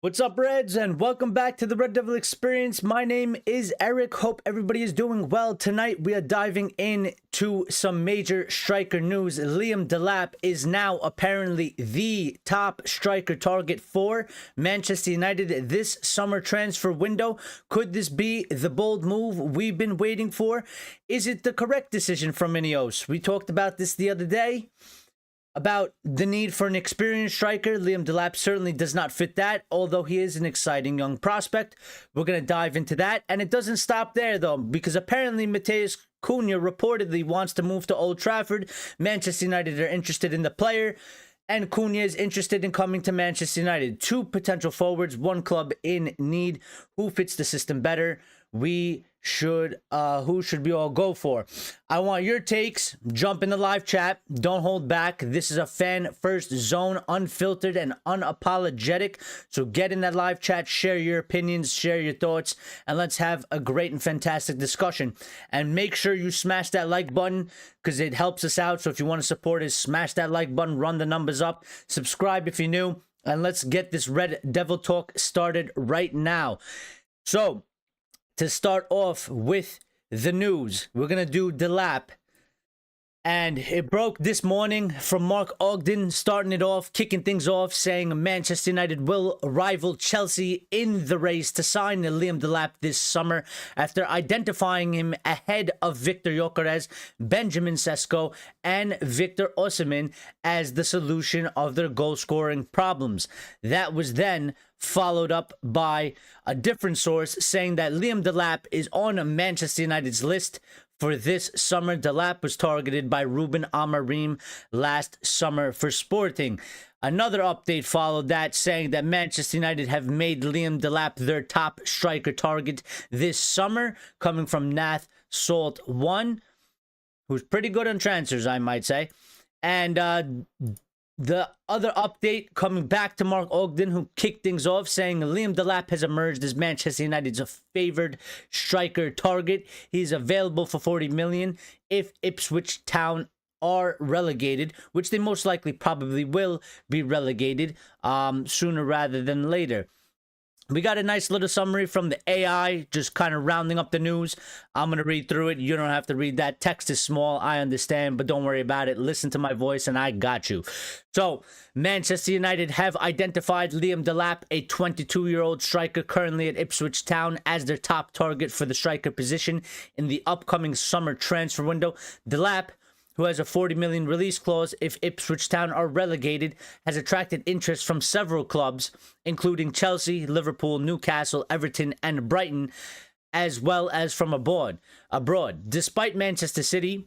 What's up, Reds, and welcome back to the Red Devil Experience. My name is Eric. Hope everybody is doing well. Tonight, we are diving into some major striker news. Liam Delap is now apparently the top striker target for Manchester United this summer transfer window. Could this be the bold move we've been waiting for? Is it the correct decision from INEOS? We talked about this the other day, about the need for an experienced striker. Liam Delap certainly does not fit that, although he is an exciting young prospect. We're going to dive into that. And it doesn't stop there, though, because apparently Matheus Cunha reportedly wants to move to Old Trafford. Manchester United are interested in the player, and Cunha is interested in coming to Manchester United. Two potential forwards, one club in need. Who fits the system better? Who should we all go for? I want your takes. Jump in the live chat. Don't hold back. This is a fan first zone, unfiltered and unapologetic. So get in that live chat, share your opinions, share your thoughts, and let's have a great and fantastic discussion. And make sure you smash that like button because it helps us out. So if you want to support us, smash that like button, run the numbers up, subscribe if you're new, and let's get this Red Devil talk started right now. So, to start off with the news, we're going to do Delap. And it broke this morning from Mark Ogden, starting it off, kicking things off, saying Manchester United will rival Chelsea in the race to sign Liam Delap this summer after identifying him ahead of Victor Gyokeres, Benjamin Sesko, and Victor Osimhen as the solution of their goal-scoring problems. That was then followed up by a different source saying that Liam Delap is on Manchester United's list for this summer. Delap was targeted by Ruben Amorim last summer for Sporting. Another update followed that saying that Manchester United have made Liam Delap their top striker target this summer, coming from Nath Salt 1, who's pretty good on transfers, I might say. And the other update coming back to Mark Ogden, who kicked things off, saying Liam Delap has emerged as Manchester United's favored striker target. He's available for 40 million if Ipswich Town are relegated, which they most likely probably will be relegated sooner rather than later. We got a nice little summary from the AI, just kind of rounding up the news. I'm going to read through it. You don't have to read that. Text is small, I understand, but don't worry about it. Listen to my voice and I got you. So, Manchester United have identified Liam Delap, a 22-year-old striker currently at Ipswich Town, as their top target for the striker position in the upcoming summer transfer window. Delap, who has a 40 million release clause if Ipswich Town are relegated, has attracted interest from several clubs, including Chelsea, Liverpool, Newcastle, Everton, and Brighton, as well as from abroad. Despite Manchester City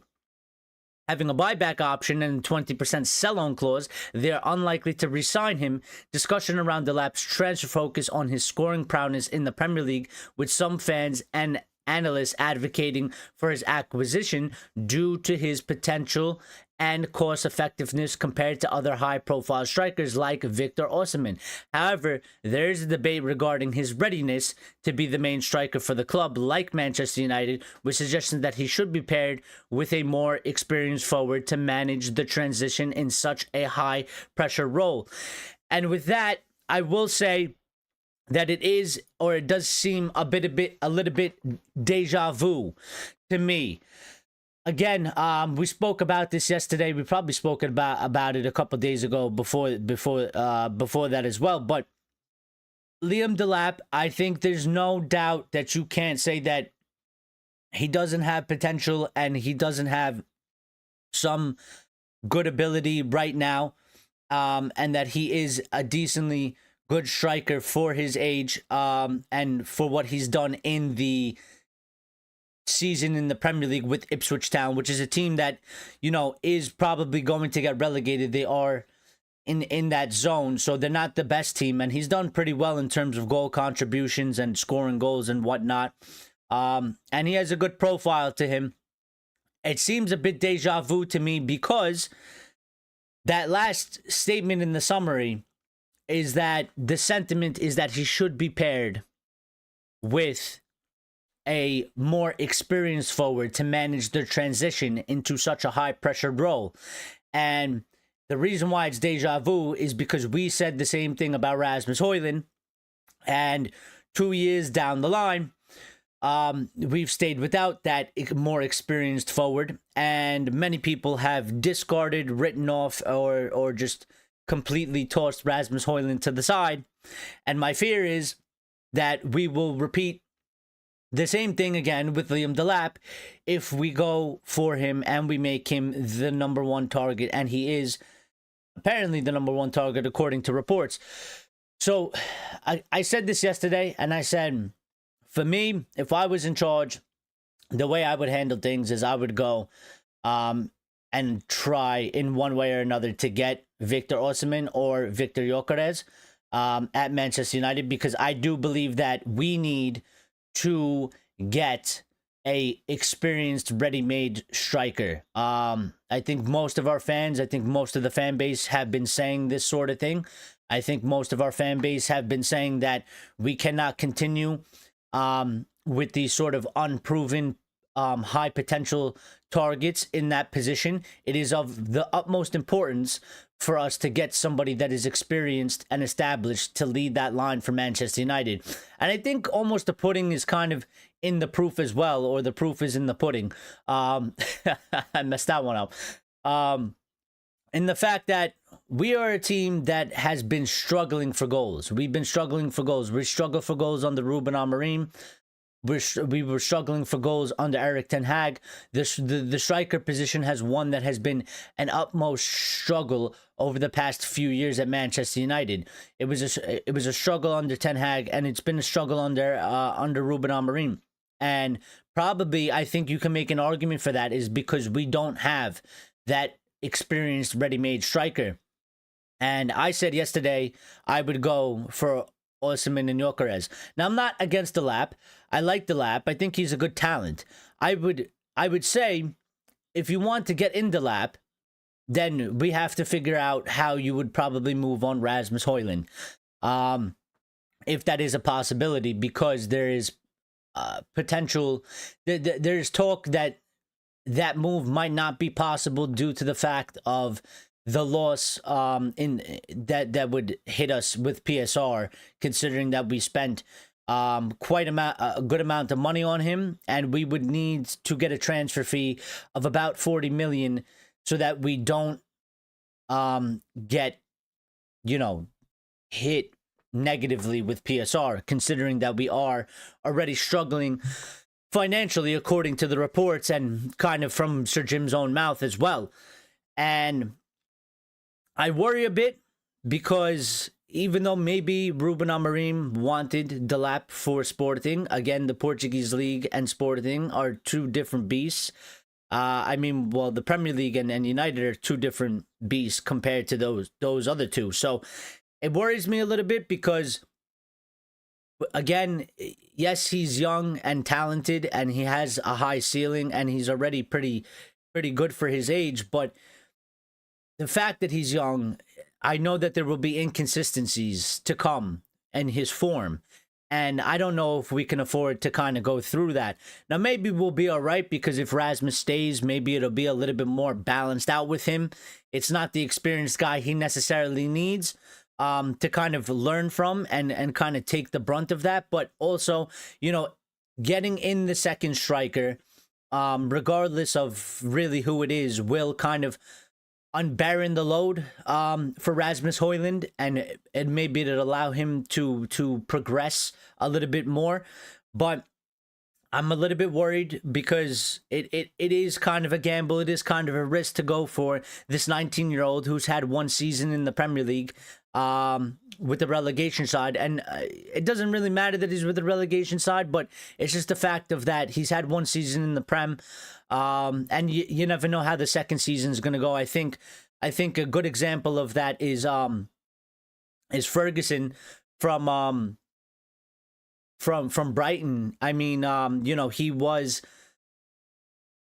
having a buyback option and 20% sell-on clause, they are unlikely to re-sign him. Discussion around Delap's transfer focus on his scoring prowess in the Premier League, with some fans and analysts advocating for his acquisition due to his potential and cost effectiveness compared to other high-profile strikers like Victor Osimhen. However, there is a debate regarding his readiness to be the main striker for the club, like Manchester United, with suggestions that he should be paired with a more experienced forward to manage the transition in such a high-pressure role. And with that, I will say that it does seem a little bit deja vu to me. Again, we spoke about this yesterday. We probably spoke about it a couple days ago before that as well. But Liam Delap, I think there's no doubt that you can't say that he doesn't have potential and he doesn't have some good ability right now, and that he is a decently good striker for his age, and for what he's done in the season in the Premier League with Ipswich Town, which is a team that, you know, is probably going to get relegated. They are in that zone, so they're not the best team, and he's done pretty well in terms of goal contributions and scoring goals and whatnot. And he has a good profile to him. It seems a bit deja vu to me because that last statement in the summary is that the sentiment is that he should be paired with a more experienced forward to manage their transition into such a high-pressure role. And the reason why it's deja vu is because we said the same thing about Rasmus Højlund And 2 years down the line, we've stayed without that more experienced forward, and many people have discarded, written off, or just completely tossed Rasmus Højlund to the side. And my fear is that we will repeat the same thing again with Liam Delap if we go for him and we make him the #1 target, and he is apparently the #1 target according to reports. So I said this yesterday, and I said, for me, if I was in charge, the way I would handle things is I would go and try in one way or another to get Victor Osimhen or Victor Gyokeres at Manchester United, because I do believe that we need to get a experienced, ready-made striker. I think most of our fans, I think most of the fan base have been saying this sort of thing. I think most of our fan base have been saying that we cannot continue with these sort of unproven, high potential targets in that position. It is of the utmost importance for us to get somebody that is experienced and established to lead that line for Manchester United. And I think almost the pudding is kind of in the proof as well, or the proof is in the pudding. I messed that one up. In the fact that we are a team that has been struggling for goals. We've been struggling for goals. We struggled for goals under Ruben Amorim. We were struggling for goals under Erik ten Hag. The striker position has one that has been an utmost struggle over the past few years at Manchester United. It was a struggle under ten Hag, and it's been a struggle under Ruben Amorim. And probably, I think you can make an argument for that is because we don't have that experienced, ready-made striker. And I said yesterday I would go for Osimhen and Gyokeres. Now, I'm not against Delap. I like Delap. I think he's a good talent. I would say if you want to get in Delap, then we have to figure out how you would probably move on Rasmus Højlund. If that is a possibility, because there is potential, there's talk that that move might not be possible due to the fact of the loss in that would hit us with PSR, considering that we spent quite a good amount of money on him, and we would need to get a transfer fee of about 40 million so that we don't get, hit negatively with PSR, considering that we are already struggling financially according to the reports and kind of from Sir Jim's own mouth as well. And I worry a bit because even though maybe Ruben Amorim wanted Delap for Sporting, again, the Portuguese League and Sporting are two different beasts. The Premier League and United are two different beasts compared to those other two. So it worries me a little bit because, again, yes, he's young and talented and he has a high ceiling and he's already pretty good for his age, but the fact that he's young, I know that there will be inconsistencies to come in his form. And I don't know if we can afford to kind of go through that. Now, maybe we'll be all right because if Rasmus stays, maybe it'll be a little bit more balanced out with him. It's not the experienced guy he necessarily needs to kind of learn from and kind of take the brunt of that. But also, getting in the second striker, regardless of really who it is, will kind of unbearing the load for Rasmus Højlund, and maybe it'll allow him to progress a little bit more. But I'm a little bit worried because it is kind of a gamble. It is kind of a risk to go for this 19-year-old who's had one season in the Premier League with the relegation side. And it doesn't really matter that he's with the relegation side, but it's just the fact of that he's had one season in the Prem. And you never know how the second season is going to go. I think a good example of that is Ferguson from Brighton. I mean, he was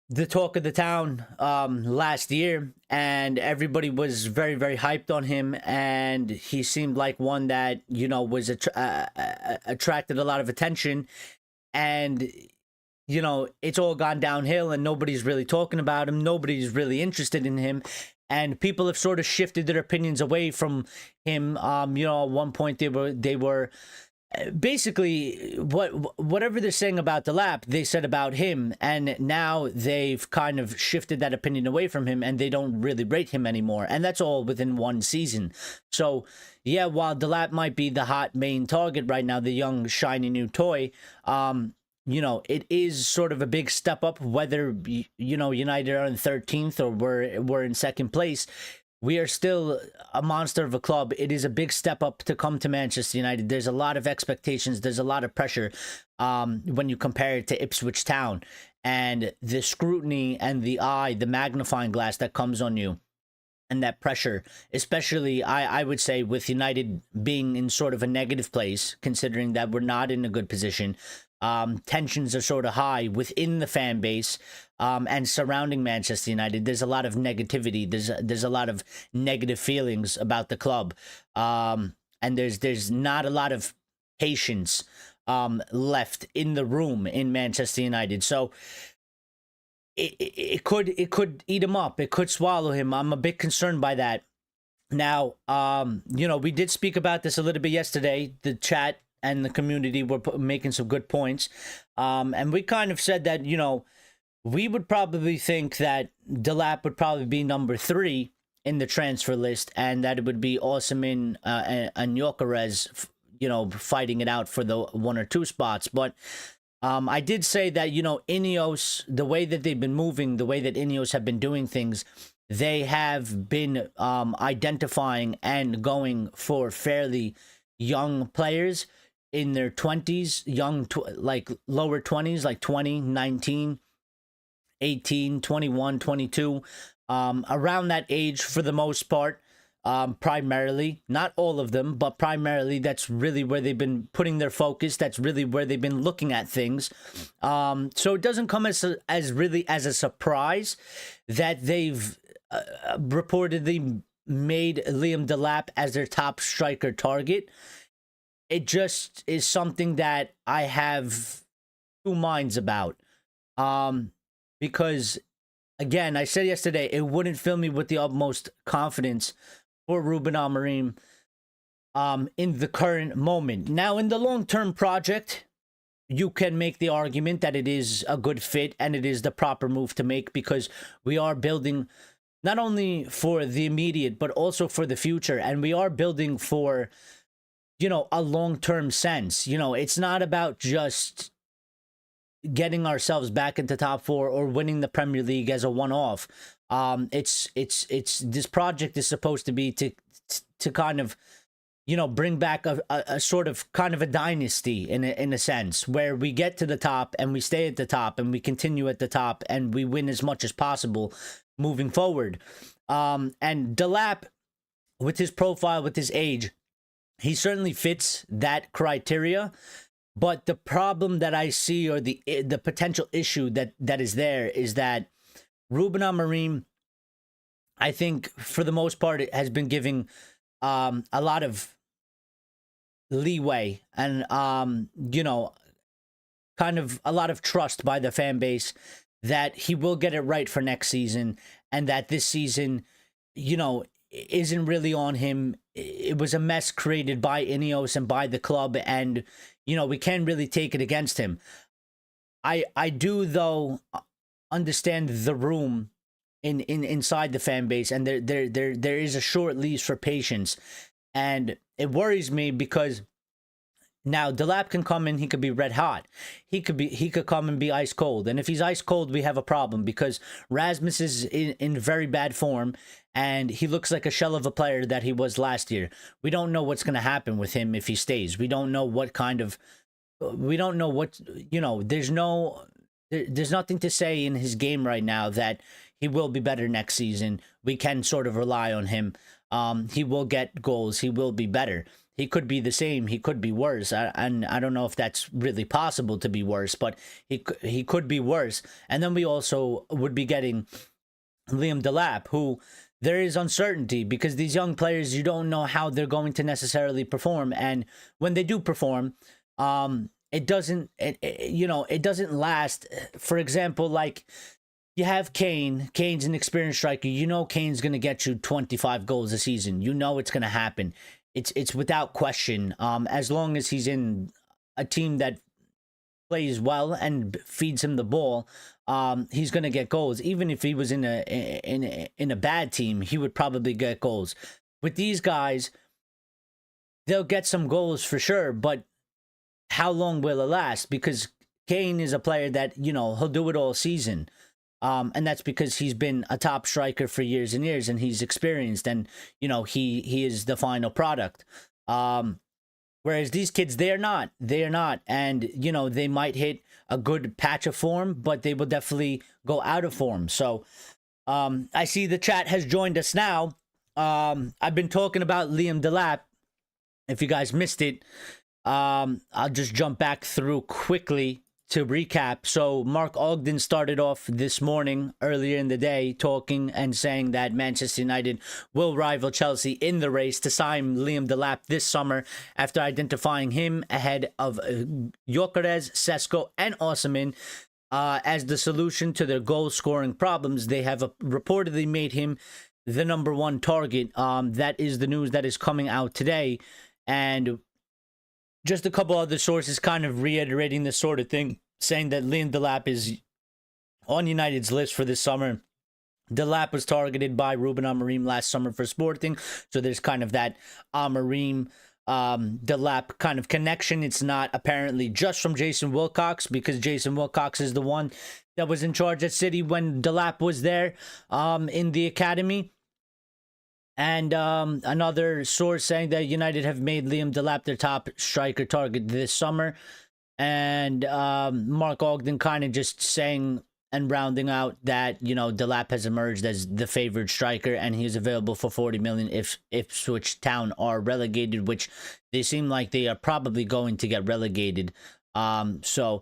the talk of the town last year, and everybody was very, very hyped on him, and he seemed like one that was attracted a lot of attention, and it's all gone downhill and nobody's really talking about him. Nobody's really interested in him. And people have sort of shifted their opinions away from him. At one point they were basically whatever they're saying about Delap, they said about him, and now they've kind of shifted that opinion away from him, and they don't really rate him anymore, and that's all within one season. So yeah, while Delap might be the hot main target right now, the young shiny new toy, you know, it is sort of a big step up, whether United are in 13th or we're in second place. We are still a monster of a club. It is a big step up to come to Manchester United. There's a lot of expectations. There's a lot of pressure when you compare it to Ipswich Town. And the scrutiny and the eye, the magnifying glass that comes on you, and that pressure, especially, I would say, with United being in sort of a negative place, considering that we're not in a good position. Tensions are sort of high within the fan base and surrounding Manchester United. There's a lot of negativity. There's a lot of negative feelings about the club, and there's not a lot of patience left in the room in Manchester United. So it could eat him up. It could swallow him. I'm a bit concerned by that. Now, we did speak about this a little bit yesterday. The chat and the community were making some good points. And we kind of said that, we would probably think that Delap would probably be number 3 in the transfer list, and that it would be Osimhen and Gyokeres, fighting it out for the 1 or 2 spots. But I did say that, INEOS, the way that they've been moving, the way that INEOS have been doing things, they have been identifying and going for fairly young players in their 20s, like lower 20s, like 20, 19, 18, 21, 22, around that age for the most part, primarily, not all of them, but primarily that's really where they've been putting their focus. That's really where they've been looking at things. So it doesn't come as really as a surprise that they've reportedly made Liam Delap as their top striker target. It just is something that I have 2 minds about. Because, again, I said yesterday, it wouldn't fill me with the utmost confidence for Ruben Amorim in the current moment. Now, in the long-term project, you can make the argument that it is a good fit and it is the proper move to make, because we are building not only for the immediate, but also for the future. And we are building for, a long-term sense. It's not about just getting ourselves back into top 4 or winning the Premier League as a one-off. It's this project is supposed to be to kind of, bring back a sort of kind of a dynasty in a sense, where we get to the top and we stay at the top and we continue at the top and we win as much as possible moving forward. And Delap, with his profile, with his age, he certainly fits that criteria. But the problem that I see, or the potential issue that is there, is that Ruben Amorim, I think, for the most part, it has been giving a lot of leeway and, kind of a lot of trust by the fan base that he will get it right for next season, and that this season, isn't really on him. It was a mess created by INEOS and by the club, and we can't really take it against him. I do, though, understand the room inside the fan base, and there is a short leash for patience, and it worries me because now Delap can come in, he could be red hot. He could come and be ice cold. And if he's ice cold, we have a problem, because Rasmus is in very bad form and he looks like a shell of a player that he was last year. We don't know what's going to happen with him if he stays. We don't know what, there's nothing to say in his game right now that he will be better next season. We can sort of rely on him. He will get goals. He will be better. He could be the same. He could be worse. And I don't know if that's really possible to be worse, but he could be worse. And then we also would be getting Liam Delap, who there is uncertainty, because these young players, you don't know how they're going to necessarily perform. And when they do perform, it doesn't last. For example, like, you have Kane. Kane's an experienced striker. Kane's going to get you 25 goals a season. It's going to happen. it's without question. As long as he's in a team that plays well and feeds him the ball, he's gonna get goals. Even if he was in a bad team, he would probably get goals. With these guys, they'll get some goals for sure, but how long will it last? Because Kane is a player that, he'll do it all season. And that's because he's been a top striker for years and years, and he's experienced, and he is the final product. Whereas these kids, they're not, and they might hit a good patch of form, but they will definitely go out of form. So I see the chat has joined us now. I've been talking about Liam Delap. If you guys missed it, I'll just jump back through quickly to recap. So Mark Ogden started off this morning, earlier in the day, talking and saying that Manchester United will rival Chelsea in the race to sign Liam Delap this summer after identifying him ahead of Gyokeres, Sesko, and Osimhen as the solution to their goal-scoring problems. They have reportedly made him the #1 target. That is the news that is coming out today. And just a couple other sources kind of reiterating this sort of thing, saying that Liam Delap is on United's list for this summer. Delap was targeted by Ruben Amorim last summer for Sporting, so there's kind of that Amorim Delap kind of connection. It's not apparently just from Jason Wilcox, because Jason Wilcox is the one that was in charge at City when Delap was there in the academy. And another source saying that United have made Liam Delap their top striker target this summer. And Mark Ogden kind of just saying and rounding out that, Delap has emerged as the favored striker, and he is available for 40 million if Ipswich Town are relegated, which they seem like they are probably going to get relegated. So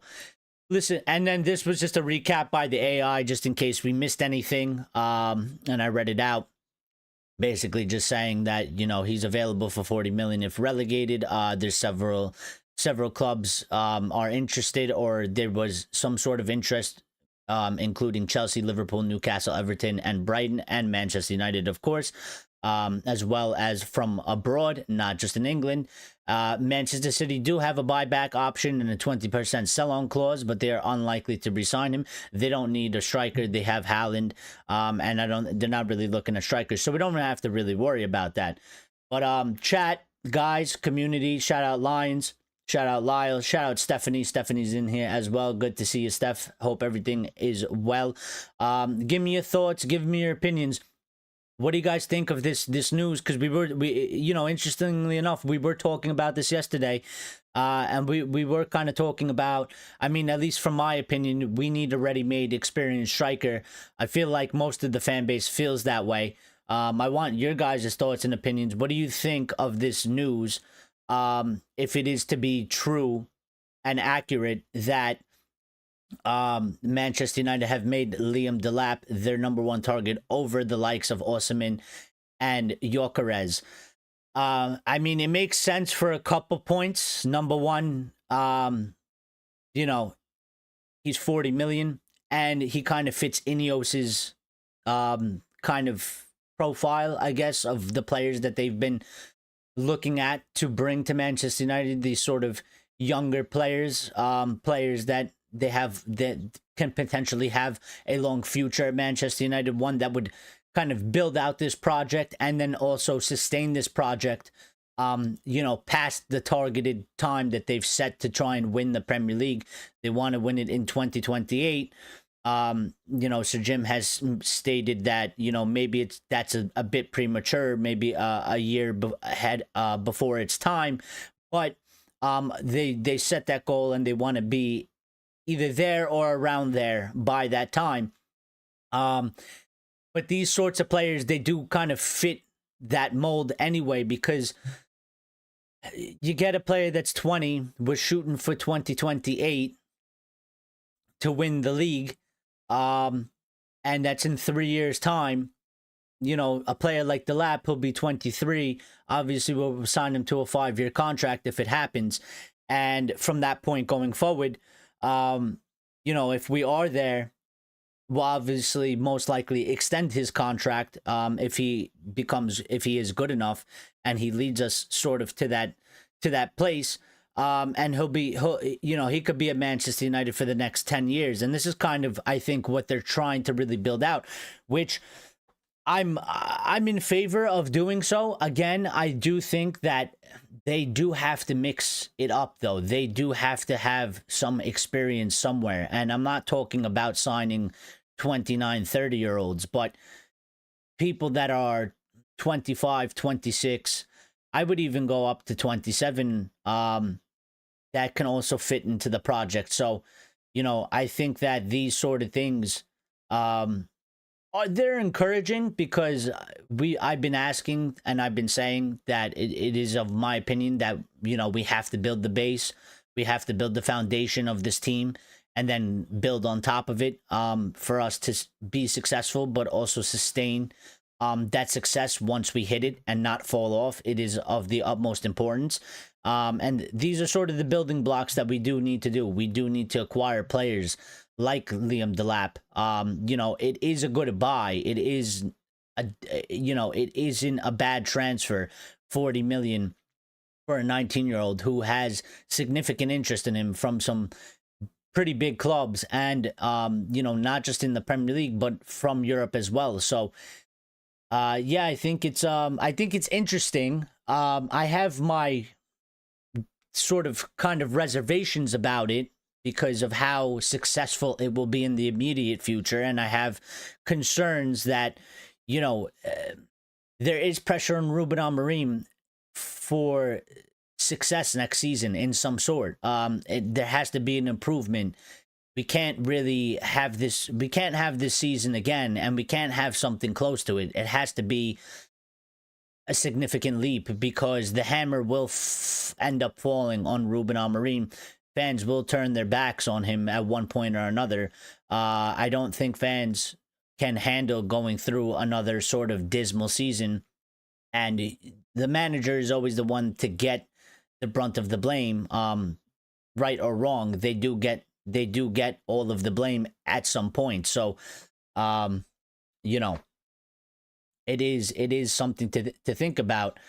listen, and then this was just a recap by the AI, just in case we missed anything. And I read it out. Basically just saying that, he's available for 40 million if relegated. There's several clubs are interested, or there was some sort of interest, including Chelsea, Liverpool, Newcastle, Everton, and Brighton, and Manchester United, of course, as well as from abroad, not just in England. Manchester City do have a buyback option and a 20% sell-on clause, but they are unlikely to re-sign him. They don't need a striker. They have Haaland, and they're not really looking at strikers, so we don't have to really worry about that. But chat, guys, community, shout out Lions, shout out Lyle, shout out Stephanie. Stephanie's in here as well. Good to see you, Steph. Hope everything is well. Give me your thoughts. Give me your opinions. What do you guys think of this news? Because interestingly enough, we were talking about this yesterday, and we were kind of talking about, at least from my opinion, we need a ready-made, experienced striker. I feel like most of the fan base feels that way. I want your guys' thoughts and opinions. What do you think of this news? If it is to be true and accurate that Manchester United have made Liam Delap their #1 target over the likes of Osimhen and Gyokeres. It makes sense for a couple points. Number one, he's 40 million, and he kind of fits INEOS's kind of profile, I guess, of the players that they've been looking at to bring to Manchester United. These sort of younger players, players that that can potentially have a long future at Manchester United, one that would kind of build out this project and then also sustain this project, past the targeted time that they've set to try and win the Premier League. They want to win it in 2028. Sir Jim has stated that, maybe that's a bit premature, maybe a year ahead before its time, but they set that goal and they want to be either there or around there by that time. But these sorts of players, they do kind of fit that mold anyway, because you get a player that's 20, we're shooting for 2028 to win the league, and that's in 3 years' time. A player like Delap, he'll be 23. Obviously, we'll sign him to a 5-year contract if it happens. And from that point going forward, if we are there will obviously most likely extend his contract if he is good enough and he leads us sort of to that place. And he could be at Manchester United for the next 10 years. And this is kind of, I think, what they're trying to really build out, which I'm in favor of doing so. Again, I do think that they do have to mix it up, though. They do have to have some experience somewhere. And I'm not talking about signing 29, 30-year-olds, but people that are 25, 26. I would even go up to 27 that can also fit into the project. So, I think that these sort of things they're encouraging, because I've been asking and I've been saying that it is of my opinion that we have to build the base, we have to build the foundation of this team, and then build on top of it for us to be successful, but also sustain that success once we hit it and not fall off. It is of the utmost importance. And these are sort of the building blocks that we do need to do. We do need to acquire players like Liam Delap. It is a good buy. It isn't a bad transfer. 40 million for a 19-year-old who has significant interest in him from some pretty big clubs, and not just in the Premier League but from Europe as well. So I think it's interesting. I have my sort of kind of reservations about it because of how successful it will be in the immediate future. And I have concerns that, there is pressure on Ruben Amorim for success next season in some sort. There has to be an improvement. We can't really have this. We can't have this season again, and we can't have something close to it. It has to be a significant leap, because the hammer will end up falling on Ruben Amorim. Fans will turn their backs on him at one point or another. I don't think fans can handle going through another sort of dismal season, and the manager is always the one to get the brunt of the blame. Right or wrong, they do get all of the blame at some point. So, it is something to think about.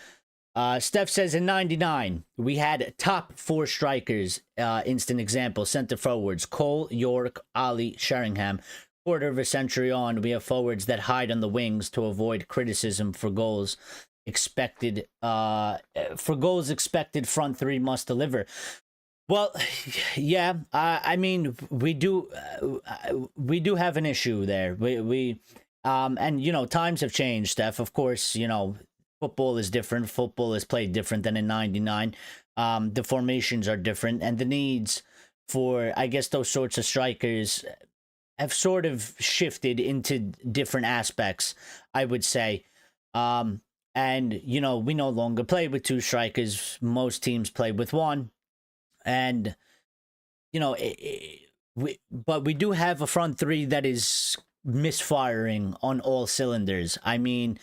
Steph says in 99, we had top 4 strikers. Instant example, center forwards, Cole, York, Ali, Sheringham. Quarter of a century on, we have forwards that hide on the wings to avoid criticism for goals expected. Front 3 must deliver. Well, yeah, I mean, we do have an issue there. And times have changed, Steph. Of course, football is different. Football is played different than in 99. The formations are different, and the needs for, I guess, those sorts of strikers have sort of shifted into different aspects, I would say. And, we no longer play with 2 strikers. Most teams play with 1. And, but we do have a front 3 that is misfiring on all cylinders. I mean,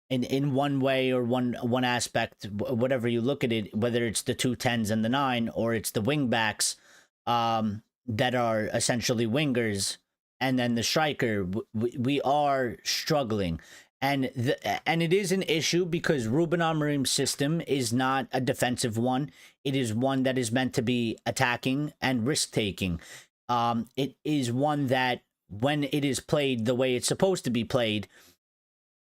in one way or one aspect, whatever you look at it, whether it's the 2 10s and the 9, or it's the wing backs that are essentially wingers, and then the striker, we are struggling. And it is an issue because Ruben Amorim's system is not a defensive one. It is one that is meant to be attacking and risk-taking. It is one that, when it is played the way it's supposed to be played,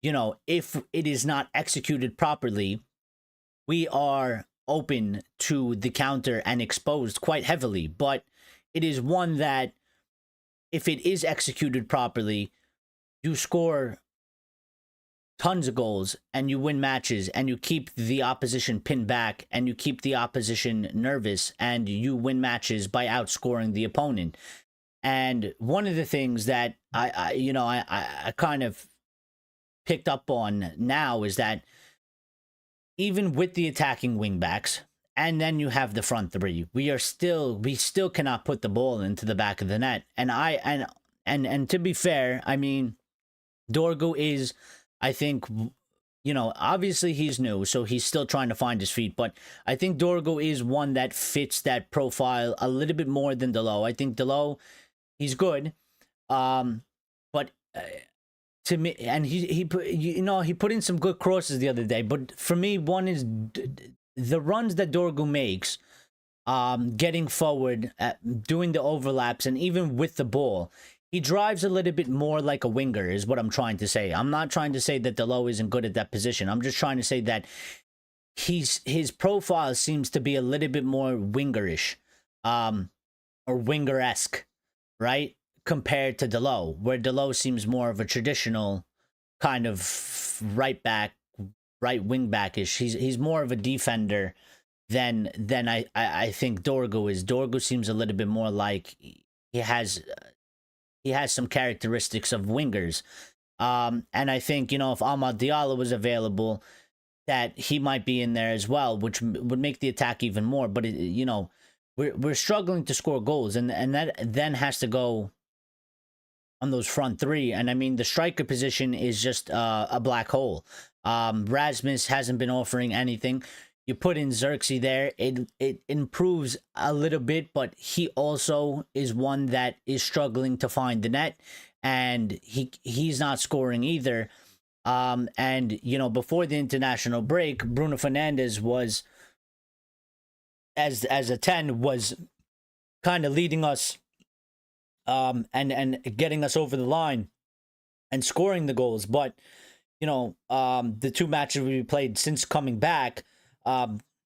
if it is not executed properly, we are open to the counter and exposed quite heavily. But it is one that, if it is executed properly, you score tons of goals and you win matches, and you keep the opposition pinned back, and you keep the opposition nervous, and you win matches by outscoring the opponent. And one of the things that I kind of picked up on now is that even with the attacking wingbacks, and then you have the front 3, we still cannot put the ball into the back of the net. And to be fair, I mean, Dorgu is, I think, obviously he's new, so he's still trying to find his feet, but I think Dorgu is one that fits that profile a little bit more than Delap. I think Delap, he's good, But to me, and he put, he put in some good crosses the other day. But for me, one is the runs that Dorgu makes, getting forward, doing the overlaps, and even with the ball, he drives a little bit more like a winger, is what I'm trying to say. I'm not trying to say that Delap isn't good at that position. I'm just trying to say that his profile seems to be a little bit more wingerish, or winger-esque, right? Compared to Delap, where Delap seems more of a traditional kind of right wing backish. He's more of a defender than I think Dorgu is. Dorgu seems a little bit more like he has some characteristics of wingers. And I think, if Amad Diallo was available, that he might be in there as well, which would make the attack even more. But we're struggling to score goals, and that then has to go on those front three. And I mean, the striker position is just a black hole. Rasmus hasn't been offering anything. You put in Xerxes there, it improves a little bit, but he also is one that is struggling to find the net, and he's not scoring either. And before the international break, Bruno Fernandes was, as a 10, was kind of leading us, and getting us over the line and scoring the goals. But the two matches we played since coming back,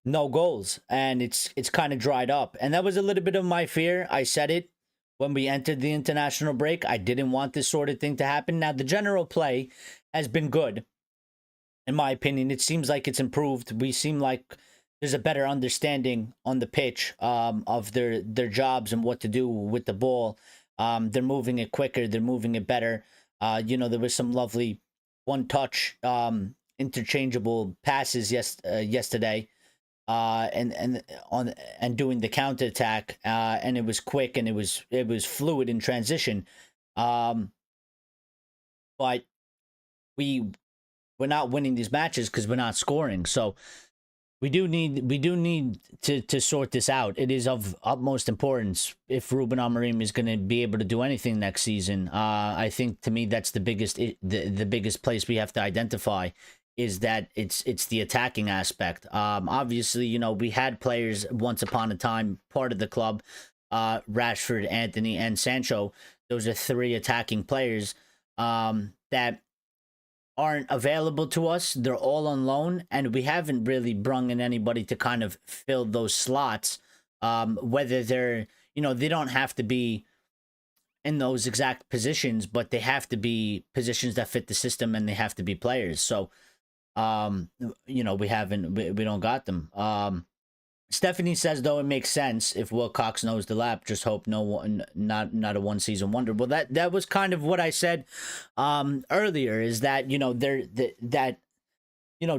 no goals, and it's kind of dried up. And that was a little bit of my fear. I said it when we entered the international break. I didn't want this sort of thing to happen. Now, the general play has been good, in my opinion. It seems like it's improved. We seem like there's a better understanding on the pitch, of their jobs and what to do with the ball. They're moving it quicker. They're moving it better. There was some lovely one-touch, interchangeable passes yesterday, and doing the counterattack, and it was quick and it was fluid in transition. But we're not winning these matches because we're not scoring. So we do need to sort this out. It is of utmost importance if Ruben Amorim is going to be able to do anything next season. I think, to me, that's the biggest place we have to identify, is that it's the attacking aspect. Obviously, we had players once upon a time part of the club, Rashford, Anthony, and Sancho. Those are three attacking players that aren't available to us. They're all on loan, and we haven't really brung in anybody to kind of fill those slots. Whether they're, they don't have to be in those exact positions, but they have to be positions that fit the system, and they have to be players. So, we don't got them. Stephanie says, though, it makes sense if Wilcox knows Delap. Just hope not a one season wonder. Well, that was kind of what I said earlier, is that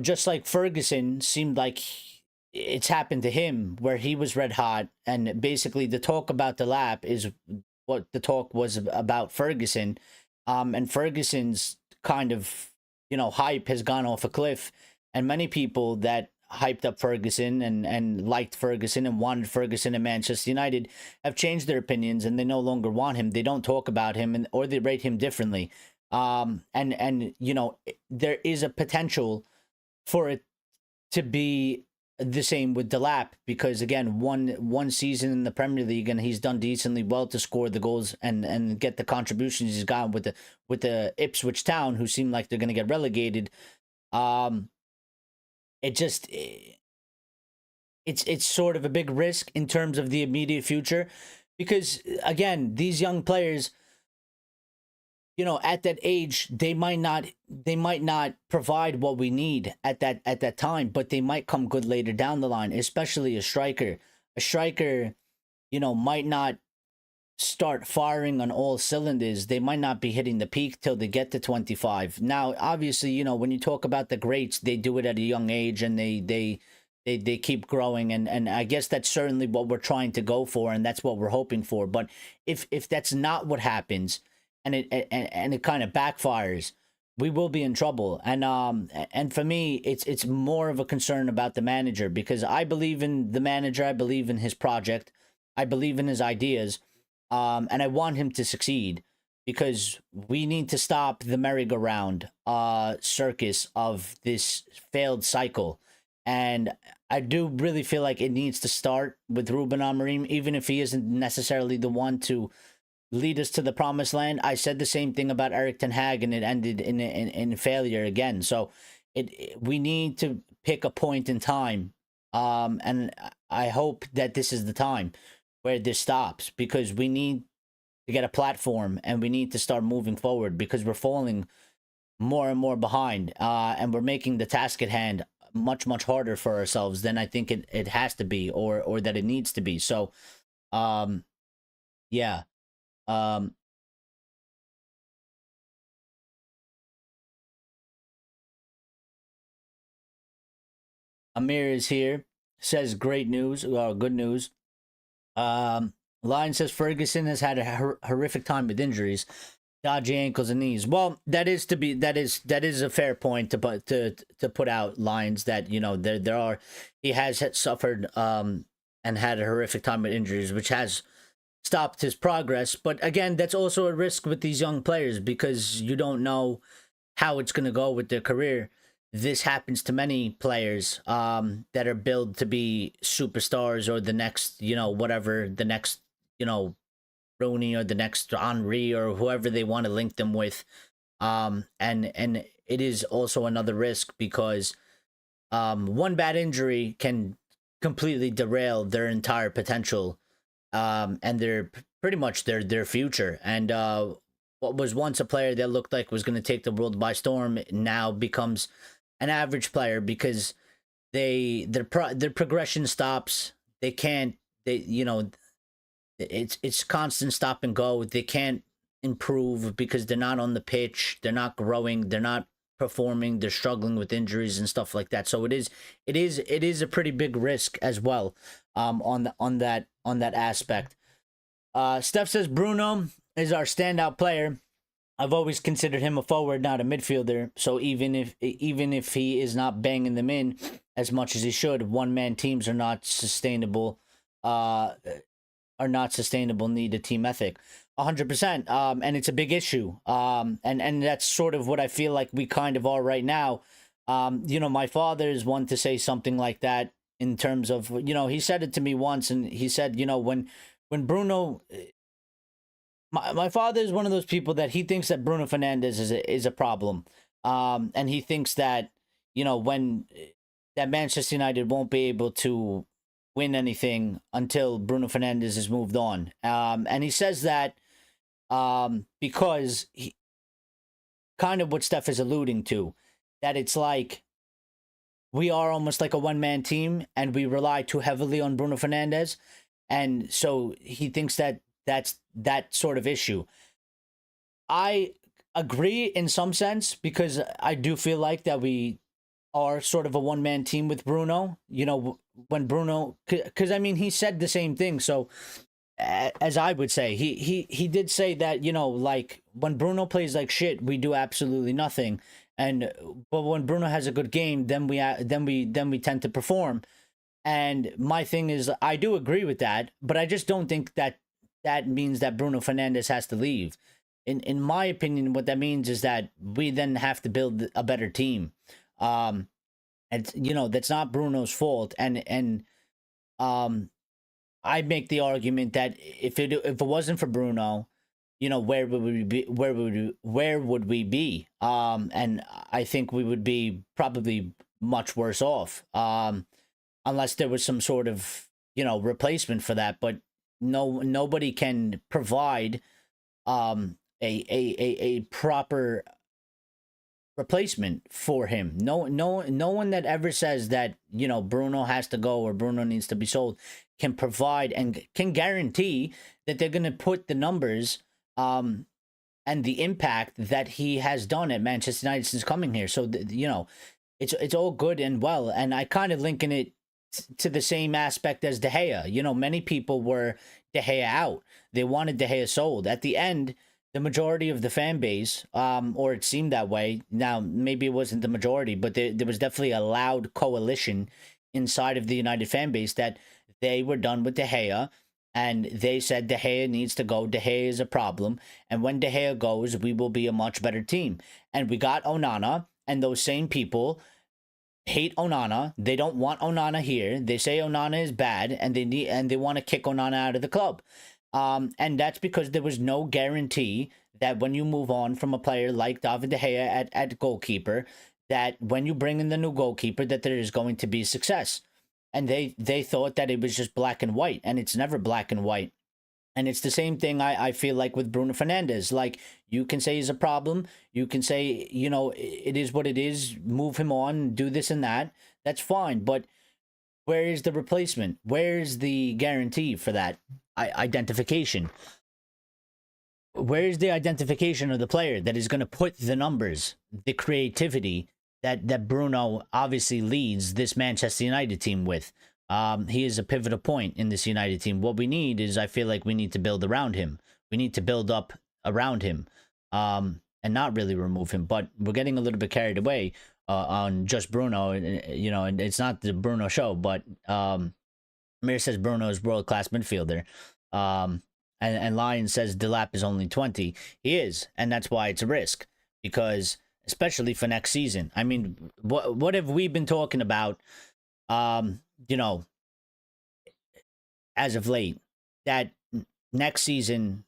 just like Ferguson seemed like it's happened to him, where he was red hot, and basically the talk about Delap is what the talk was about Ferguson, and Ferguson's kind of hype has gone off a cliff, and many people that hyped up Ferguson and liked Ferguson and wanted Ferguson in Manchester United have changed their opinions, and they no longer want him. They don't talk about him, or they rate him differently. And there is a potential for it to be the same with Delap, because again, one season in the Premier League, and he's done decently well to score the goals and get the contributions he's gotten with the Ipswich Town, who seem like they're going to get relegated. It's sort of a big risk in terms of the immediate future, because again, these young players, at that age, they might not provide what we need at that time, but they might come good later down the line, especially a striker. A striker, might not start firing on all cylinders. They might not be hitting the peak till they get to 25. Now, obviously, when you talk about the greats, they do it at a young age, and they keep growing, and I guess that's certainly what we're trying to go for, and that's what we're hoping for. But if that's not what happens, and it kind of backfires, we will be in trouble. And for me, it's more of a concern about the manager, because I believe in the manager, I believe in his project, I believe in his ideas. And I want him to succeed. because we need to stop the merry-go-round circus of this failed cycle. And I do really feel like it needs to start with Ruben Amorim, even if he isn't necessarily the one to lead us to the promised land. I said the same thing about Eric Ten Hag, and it ended in failure again. So we need to pick a point in time, and I hope that this is the time where this stops, because we need to get a platform and we need to start moving forward, because we're falling more and more behind, and we're making the task at hand much harder for ourselves than I think it has to be, or that it needs to be. So yeah. Amir is here, says great news, or good news. Lion says Ferguson has had a horrific time with injuries, dodgy ankles and knees. Well, that is a fair point to put out, Lions, that there are, he has suffered and had a horrific time with injuries, which has stopped his progress. But again, that's also a risk with these young players, because you don't know how it's going to go with their career. This happens to many players that are billed to be superstars, or the next, whatever, the next, Rooney, or the next Henri, or whoever they want to link them with. And it is also another risk, because one bad injury can completely derail their entire potential, and their pretty much their future. And what was once a player that looked like was going to take the world by storm now becomes an average player, because their progression stops. They can't, it's constant stop and go. They can't improve because they're not on the pitch, they're not growing, they're not performing, they're struggling with injuries and stuff like that. So it is a pretty big risk as well, on that aspect. Steph says Bruno is our standout player. I've always considered him a forward, not a midfielder. So even if he is not banging them in as much as he should, one-man teams are not sustainable. Need a team ethic. 100%. And it's a big issue. And that's sort of what I feel like we kind of are right now. My father is one to say something like that, in terms of, he said it to me once, and he said, when Bruno, my father is one of those people that he thinks that Bruno Fernandes is a problem. And he thinks that, when that Manchester United won't be able to win anything until Bruno Fernandes has moved on. And he says that because he, kind of what Steph is alluding to, that it's like we are almost like a one-man team and we rely too heavily on Bruno Fernandes. And so he thinks that that's that sort of issue. I agree in some sense, because I do feel like that we are sort of a one-man team with Bruno. When Bruno, because I mean, he said the same thing. So as I would say, he did say that, like when Bruno plays like shit, we do absolutely nothing. But when Bruno has a good game, then we tend to perform. And my thing is, I do agree with that, but I just don't think that means that Bruno Fernandes has to leave. In my opinion, what that means is that we then have to build a better team. And that's not Bruno's fault. And I make the argument that if it wasn't for Bruno, where would we be? Where would we be? And I think we would be probably much worse off. Unless there was some sort of, replacement for that. But nobody can provide a proper replacement for him. No one that ever says that, Bruno has to go or Bruno needs to be sold can provide and can guarantee that they're going to put the numbers and the impact that he has done at Manchester United since coming here. So it's all good and well, and I kind of linking it to the same aspect as De Gea. Many people were De Gea out. They wanted De Gea sold. At the end, the majority of the fan base, or it seemed that way. Now, maybe it wasn't the majority, but there was definitely a loud coalition inside of the United fan base that they were done with De Gea, And they said De Gea needs to go. De Gea is a problem. And when De Gea goes, we will be a much better team. And we got Onana, and those same people hate Onana. They don't want Onana here. They say Onana is bad, and they want to kick Onana out of the club. And that's because there was no guarantee that when you move on from a player like David De Gea at goalkeeper, that when you bring in the new goalkeeper, that there is going to be success. And they thought that it was just black and white, and it's never black and white. And it's the same thing I feel like with Bruno Fernandes. Like, you can say he's a problem. You can say, you know, it is what it is. Move him on, do this and that. That's fine. But where is the replacement? Where's the guarantee for that identification? Where's the identification of the player that is going to put the numbers, the creativity that Bruno obviously leads this Manchester United team with? He is a pivotal point in this United team. What we need is, I feel like we need to build around him. We need to build up around him, and not really remove him. But we're getting a little bit carried away on just Bruno. You know, and it's not the Bruno show. But Mir says Bruno is world-class midfielder. And Lion says Delap is only 20. He is, and that's why it's a risk. Because, especially for next season. I mean, what have we been talking about, you know, as of late? That next season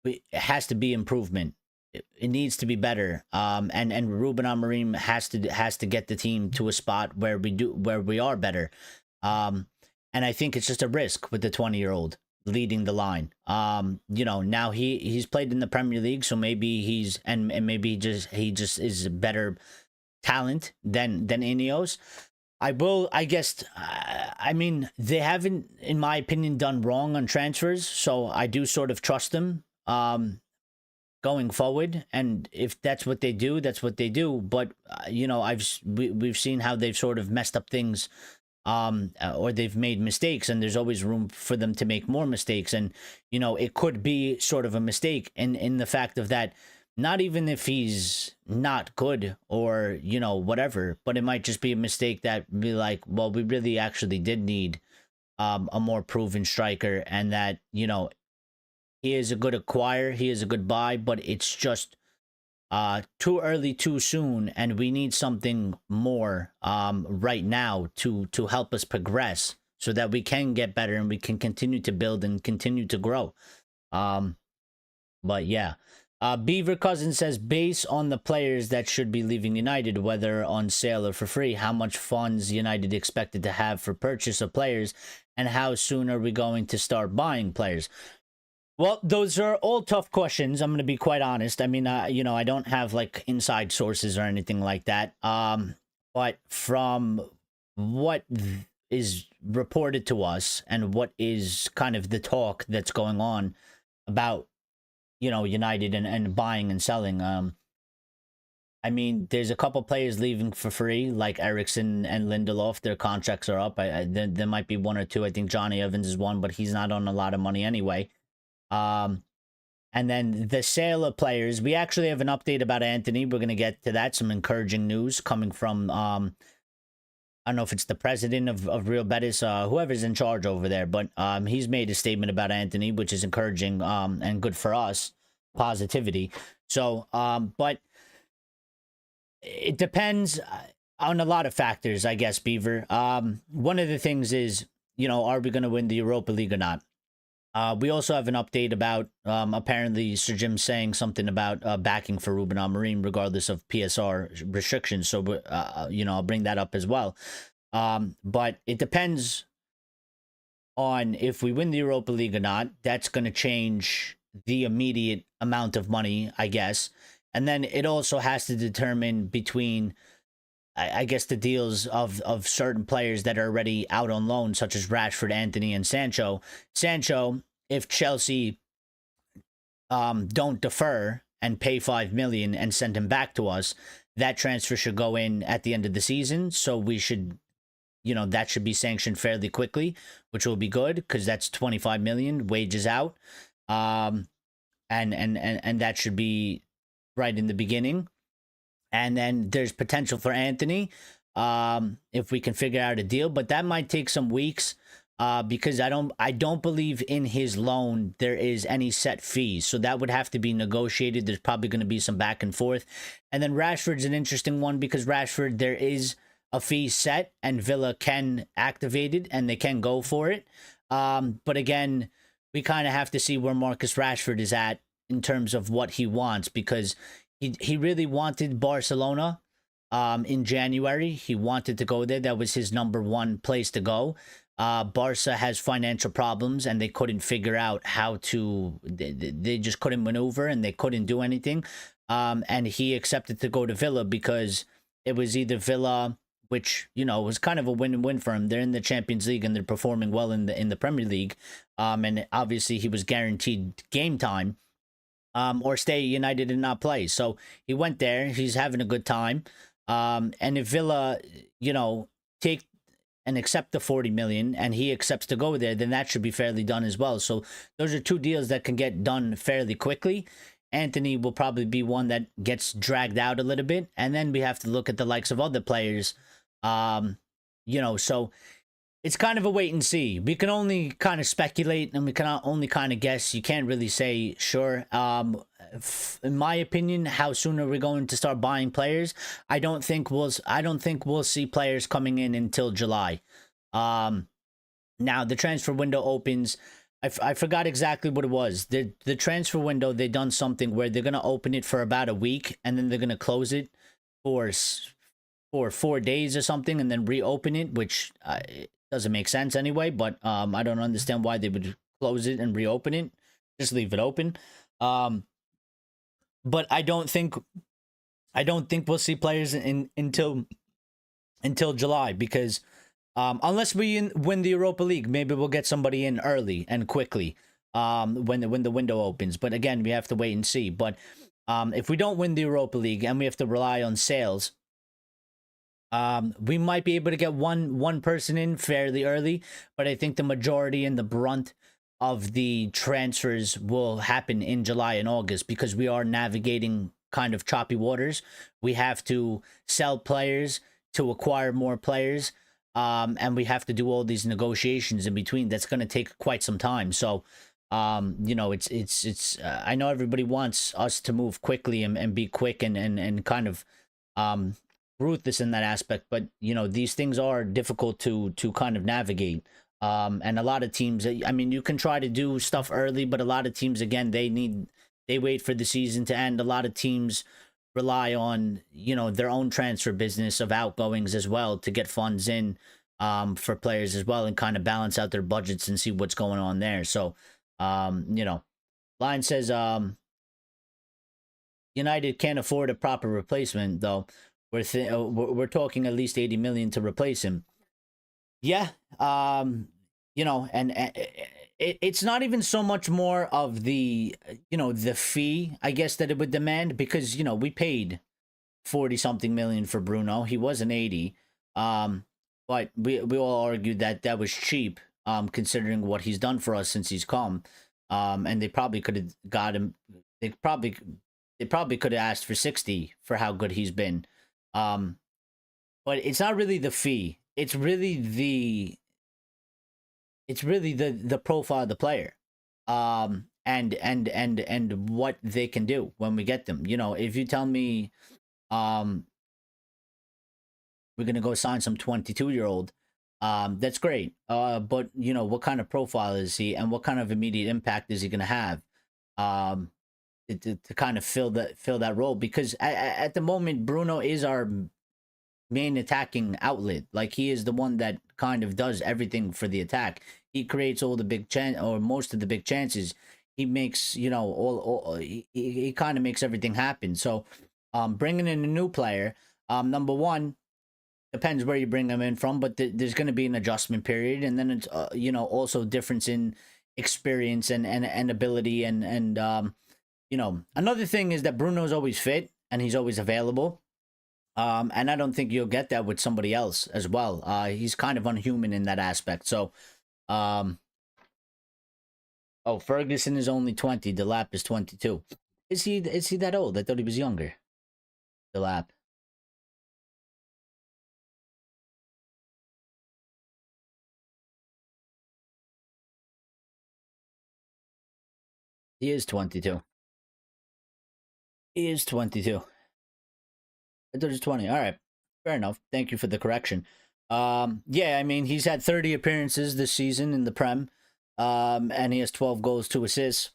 it has to be improvement. It needs to be better. And Ruben Amorim has to get the team to a spot where we are better. And I think it's just a risk with the 20-year-old leading the line. You know, now he's played in the Premier League, so maybe maybe he just is a better talent than INEOS. I guess I mean, they haven't, in my opinion, done wrong on transfers, so I do sort of trust them going forward. And if that's what they do, that's what they do. But you know, we've seen how they've sort of messed up things, or they've made mistakes, and there's always room for them to make more mistakes. And, you know, it could be sort of a mistake in the fact of that, not even if he's not good or, you know, whatever, but it might just be a mistake that be like, well, we really actually did need a more proven striker, and that, you know, he is a good acquire, he is a good buy, but it's just too early, too soon, and we need something more right now to help us progress, so that we can get better and we can continue to build and continue to grow. But yeah, Beaver Cousin says, based on the players that should be leaving United, whether on sale or for free, how much funds United expected to have for purchase of players, and how soon are we going to start buying players? Well, those are all tough questions. I'm going to be quite honest. I mean, you know, I don't have like inside sources or anything like that. But from what is reported to us and what is kind of the talk that's going on about, you know, United and buying and selling. I mean, there's a couple players leaving for free, like Eriksson and Lindelof. Their contracts are up. There might be one or two. I think Johnny Evans is one, but he's not on a lot of money anyway. And then the sale of players, we actually have an update about Anthony. We're going to get to that. Some encouraging news coming from, I don't know if it's the president of Real Betis, whoever's in charge over there, but he's made a statement about Anthony, which is encouraging and good for us, positivity. So, but it depends on a lot of factors, I guess, Beaver. One of the things is, you know, are we going to win the Europa League or not? We also have an update about apparently Sir Jim saying something about backing for Ruben Amorim regardless of PSR restrictions. So, you know, I'll bring that up as well. But it depends on if we win the Europa League or not. That's going to change the immediate amount of money, I guess. And then it also has to determine between, I guess, the deals of certain players that are already out on loan, such as Rashford, Anthony, and Sancho. Sancho, if Chelsea don't defer and pay $5 million and send him back to us, that transfer should go in at the end of the season. So we should, you know, that should be sanctioned fairly quickly, which will be good because that's 25 million wages out, and that should be right in the beginning. And then there's potential for Anthony if we can figure out a deal, but that might take some weeks. because I don't believe in his loan there is any set fees, so that would have to be negotiated. There's probably going to be some back and forth. And then Rashford's an interesting one because Rashford, there is a fee set and Villa can activate it and they can go for it. But again, we kind of have to see where Marcus Rashford is at in terms of what he wants, because he really wanted Barcelona in January. He wanted to go there. That was his number one place to go. Barca has financial problems and they couldn't figure out how to, they just couldn't maneuver and they couldn't do anything. And he accepted to go to Villa because it was either Villa, which, you know, was kind of a win-win for him. They're in the Champions League and they're performing well in the Premier League. And obviously he was guaranteed game time, or stay United and not play. So he went there. He's having a good time. And if Villa, you know, take and accept the 40 million and he accepts to go there, then that should be fairly done as well. So those are two deals that can get done fairly quickly. Anthony will probably be one that gets dragged out a little bit. And then we have to look at the likes of other players. You know, so it's kind of a wait and see. We can only kind of speculate and we can only kind of guess. You can't really say sure. In my opinion, how soon are we going to start buying players? I don't think we'll see players coming in until July. Now the transfer window opens. I forgot exactly what it was. The transfer window, they done something where they're gonna open it for about a week and then they're gonna close it for 4 days or something and then reopen it, which it doesn't make sense anyway. But I don't understand why they would close it and reopen it. Just leave it open. But I don't think we'll see players until July, because unless we win the Europa League, maybe we'll get somebody in early and quickly when the window opens. But again, we have to wait and see. But if we don't win the Europa League and we have to rely on sales, we might be able to get one person in fairly early. But I think the majority and the brunt of the transfers will happen in July and August, because we are navigating kind of choppy waters. We have to sell players to acquire more players, and we have to do all these negotiations in between. That's going to take quite some time. So, you know, it's I know everybody wants us to move quickly and be quick and kind of ruthless in that aspect, but you know, these things are difficult to kind of navigate. And a lot of teams, I mean, you can try to do stuff early, but a lot of teams, again, they wait for the season to end. A lot of teams rely on, you know, their own transfer business of outgoings as well to get funds in for players as well and kind of balance out their budgets and see what's going on there. So, you know, Line says United can't afford a proper replacement, though. We're talking at least 80 million to replace him. Yeah, you know, and it's not even so much more of the, you know, the fee, I guess, that it would demand, because, you know, we paid 40 something million for Bruno. He wasn't 80. But we all argued that that was cheap, considering what he's done for us since he's come. And they probably could have got him. They probably could have asked for 60 for how good he's been. But it's not really the fee. It's really the profile of the player, and what they can do when we get them. You know, if you tell me, we're gonna go sign some 22-year-old, that's great. But you know, what kind of profile is he, and what kind of immediate impact is he gonna have, to kind of fill that role? Because at the moment, Bruno is our main attacking outlet. Like, he is the one that kind of does everything for the attack. He creates all the big or most of the big chances. He makes, you know, he kind of makes everything happen. So bringing in a new player, number one, depends where you bring them in from, but there's going to be an adjustment period, and then it's you know, also difference in experience and ability, and you know, another thing is that Bruno's always fit and he's always available. And I don't think you'll get that with somebody else as well. He's kind of unhuman in that aspect. So, oh, Ferguson is only 20. Delap is 22. Is he that old? I thought he was younger. Delap. He is 22. He is 22. I thought he was 20. All right. Fair enough. Thank you for the correction. Yeah, I mean, he's had 30 appearances this season in the Prem. And he has 12 goals, 2 assists.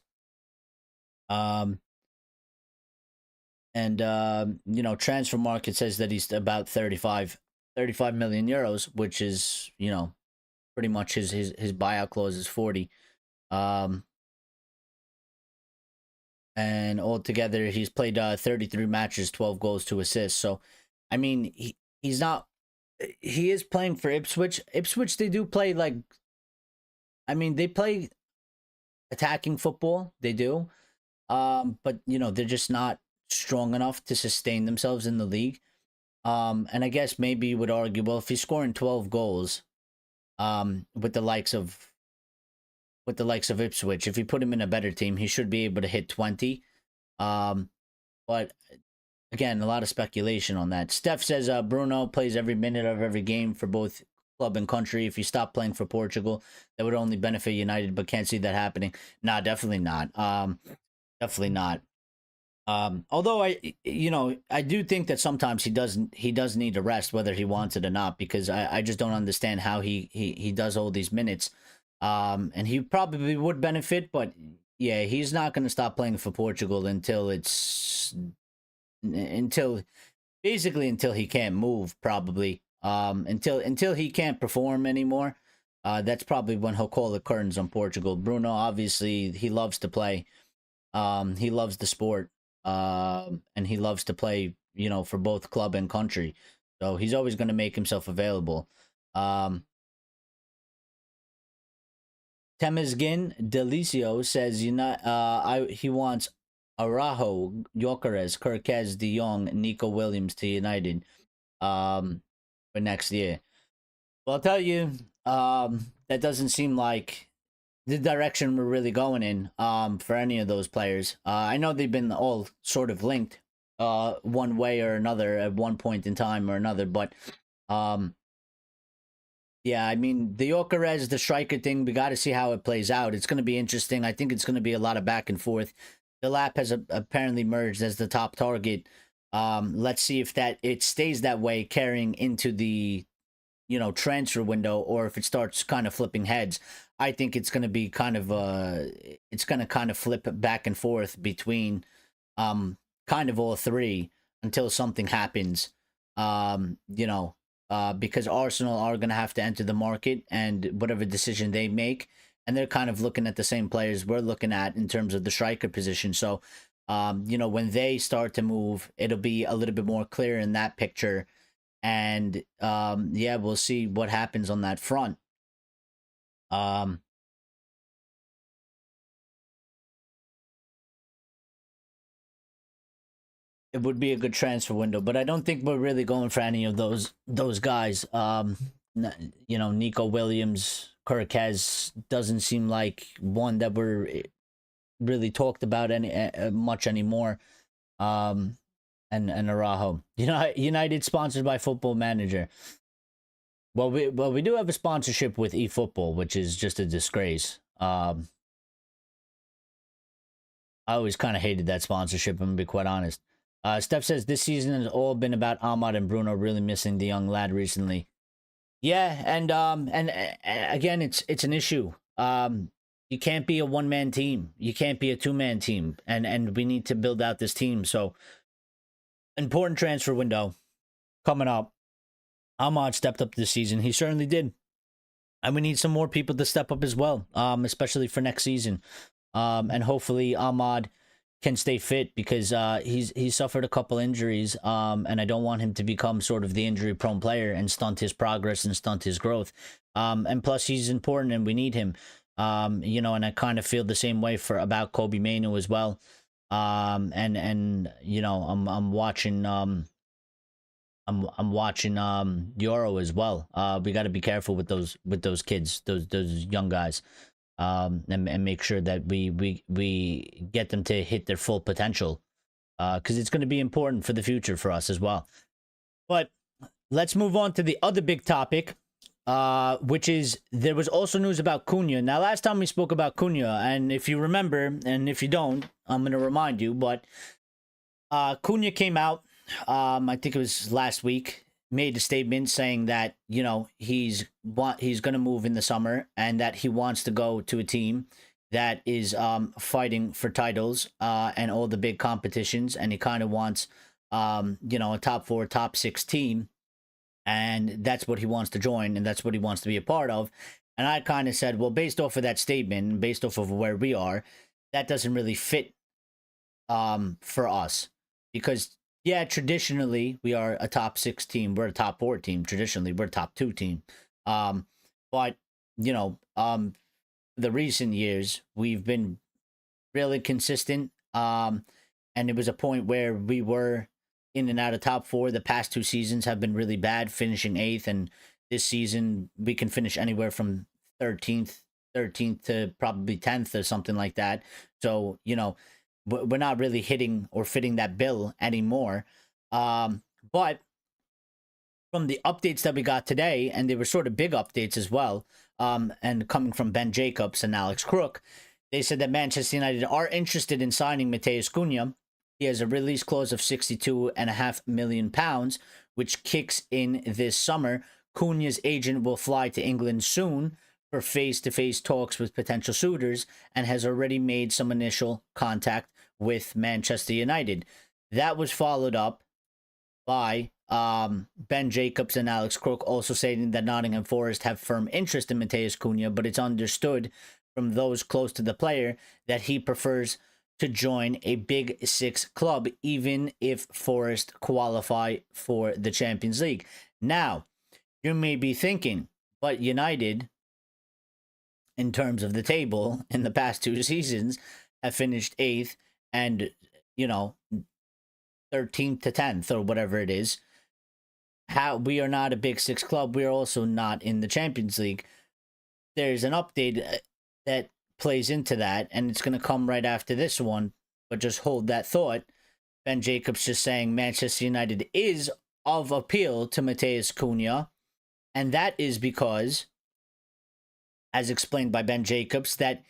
You know, transfer market says that he's about 35 million euros, which is, you know, pretty much his buyout clause is 40. And altogether he's played 33 matches, 12 goals, 2 assists. So, I mean, he's not, he is playing for Ipswich. Ipswich, they do play like, I mean, they play attacking football. They do. But, you know, they're just not strong enough to sustain themselves in the league. And I guess maybe you would argue, well, if he's scoring 12 goals, with the likes of Ipswich, if you put him in a better team, he should be able to hit 20. But again, a lot of speculation on that. Steph says Bruno plays every minute of every game for both club and country. If you stop playing for Portugal, that would only benefit United, but can't see that happening. Nah, definitely not. Definitely not. Although I do think that sometimes he does need a rest, whether he wants it or not, because I just don't understand how he does all these minutes. And he probably would benefit, but yeah, he's not going to stop playing for Portugal until he can't move, probably. Until he can't perform anymore. That's probably when he'll call the curtains on Portugal. Bruno, obviously, he loves to play. He loves the sport. And he loves to play, you know, for both club and country. So he's always going to make himself available. Temesgin Delicio says he wants Araujo, Gyokeres, Kirkez, De Jong, Nico Williams to United for next year. Well, I'll tell you, that doesn't seem like the direction we're really going in for any of those players. I know they've been all sort of linked one way or another at one point in time or another, but yeah, I mean, the Gyokeres, the striker thing, we got to see how it plays out. It's going to be interesting. I think it's going to be a lot of back and forth. Delap has apparently merged as the top target. Let's see if it stays that way carrying into the, you know, transfer window, or if it starts kind of flipping heads. I think it's going to be kind of flip back and forth between kind of all three until something happens. You know, because Arsenal are going to have to enter the market, and whatever decision they make, and they're kind of looking at the same players we're looking at in terms of the striker position. So, you know, when they start to move, it'll be a little bit more clear in that picture. And yeah, we'll see what happens on that front. It would be a good transfer window, but I don't think we're really going for any of those guys. You know, Nico Williams, Kirkez doesn't seem like one that we're really talked about much anymore. And Araujo. You know, United sponsored by Football Manager. Well, we do have a sponsorship with eFootball, which is just a disgrace. I always kind of hated that sponsorship, I'm gonna be quite honest. Steph says this season has all been about Ahmad and Bruno really missing the young lad recently. Yeah, and again, it's an issue. You can't be a one-man team. You can't be a two-man team, and we need to build out this team. So, important transfer window coming up. Ahmad stepped up this season. He certainly did. And we need some more people to step up as well, especially for next season. And hopefully Ahmad can stay fit, because he's suffered a couple injuries, and I don't want him to become sort of the injury-prone player and stunt his progress and stunt his growth. And plus, he's important and we need him. You know, and I kind of feel the same way about Kobe Mainu as well. And you know, I'm watching Euro as well. We got to be careful with those kids, those young guys. And make sure that we get them to hit their full potential, because it's going to be important for the future for us as well. But let's move on to the other big topic. which is there was also news about Cunha. Now, last time we spoke about Cunha, and if you remember, and if you don't, I'm going to remind you, but Cunha came out, I think it was last week, made a statement saying that, you know, he's going to move in the summer and that he wants to go to a team that is fighting for titles and all the big competitions, and he kind of wants, you know, a top 4, top 6 team, and that's what he wants to join, and that's what he wants to be a part of. And I kind of said, well, based off of that statement, based off of where we are, that doesn't really fit for us, because yeah, traditionally we are a top 6 team, we're a top 4 team, traditionally we're a top 2 team, but you know, the recent years we've been really consistent, and it was a point where we were in and out of top 4. The past 2 seasons have been really bad, finishing 8th, and this season we can finish anywhere from 13th to probably 10th or something like that. So, you know, we're not really hitting or fitting that bill anymore. But from the updates that we got today, and they were sort of big updates as well, and coming from Ben Jacobs and Alex Crook, they said that Manchester United are interested in signing Matheus Cunha. He has a release clause of £62.5 million, which kicks in this summer. Cunha's agent will fly to England soon for face-to-face talks with potential suitors and has already made some initial contact with Manchester United. That was followed up by Ben Jacobs and Alex Crook also stating that Nottingham Forest have firm interest in Matheus Cunha, but it's understood from those close to the player that he prefers to join a Big 6 club, even if Forest qualify for the Champions League. Now, you may be thinking, but United, in terms of the table, in the past 2 seasons, have finished 8th and, you know, 13th to 10th or whatever it is. How we are not a Big 6 club. We are also not in the Champions League. There's an update that plays into that, and it's going to come right after this one, but just hold that thought. Ben Jacobs just saying Manchester United is of appeal to Matheus Cunha, and that is because, as explained by Ben Jacobs, that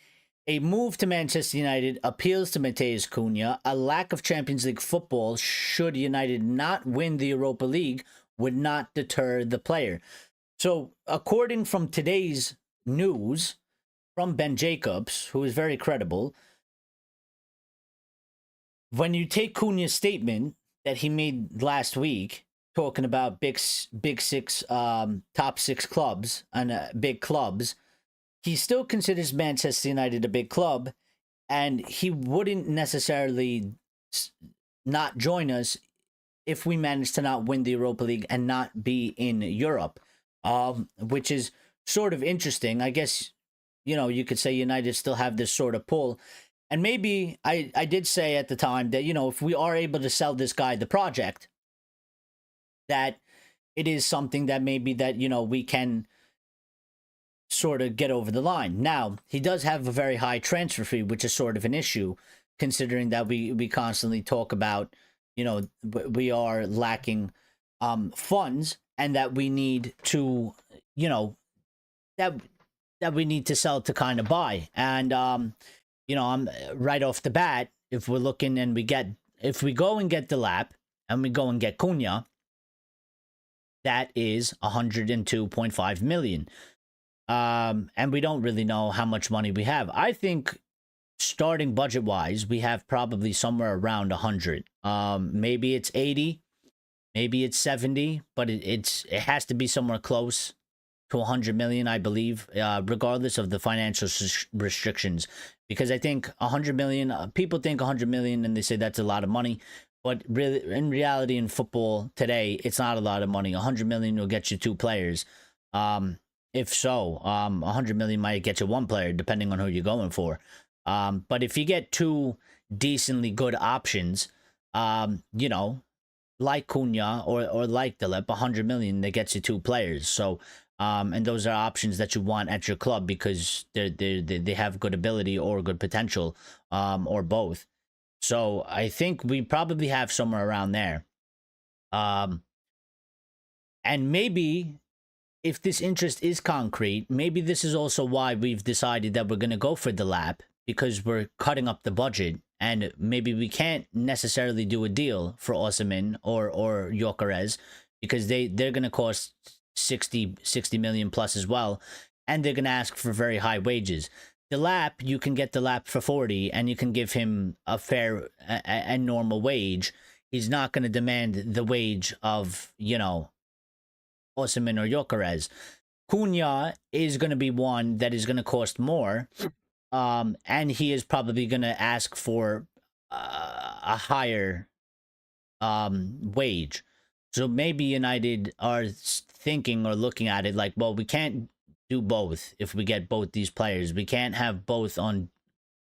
a move to Manchester United appeals to Matheus Cunha. A lack of Champions League football, should United not win the Europa League, would not deter the player. So, according from today's news from Ben Jacobs, who is very credible, when you take Cunha's statement that he made last week, talking about big 6, top 6 clubs and big clubs, he still considers Manchester United a big club, and he wouldn't necessarily not join us if we manage to not win the Europa League and not be in Europe, which is sort of interesting. I guess, you know, you could say United still have this sort of pull. And maybe I did say at the time that, you know, if we are able to sell this guy the project, that it is something that maybe that, you know, we can sort of get over the line. Now, he does have a very high transfer fee, which is sort of an issue, considering that we constantly talk about, you know, we are lacking funds, and that we need to, you know, that we need to sell to kind of buy. And you know, I'm right off the bat, if we're looking and if we go and get Delap and we go and get Cunha, that is 102.5 million. And we don't really know how much money we have. I think starting budget wise, we have probably somewhere around 100. Maybe it's 80, maybe it's 70, but it has to be somewhere close to 100 million, I believe, regardless of the financial restrictions. Because I think 100 million, people think 100 million and they say that's a lot of money. But really, in reality, in football today, it's not a lot of money. 100 million will get you 2 players. If so, 100 million might get you 1 player, depending on who you're going for. But if you get 2 decently good options, you know, like Cunha or like Delap, 100 million, that gets you 2 players. So, and those are options that you want at your club because they have good ability or good potential, or both. So I think we probably have somewhere around there. And maybe if this interest is concrete, maybe this is also why we've decided that we're going to go for Delap, because we're cutting up the budget, and maybe we can't necessarily do a deal for Osimhen or Gyokeres, because they're going to cost 60 million plus as well, and they're going to ask for very high wages. Delap, you can get Delap for 40, and you can give him a fair and normal wage. He's not going to demand the wage of, you know, Osimhen or Gyokeres. Cunha is going to be one that is going to cost more, and he is probably going to ask for a higher wage. So maybe United are thinking or looking at it like, well, we can't do both if we get both these players. We can't have both on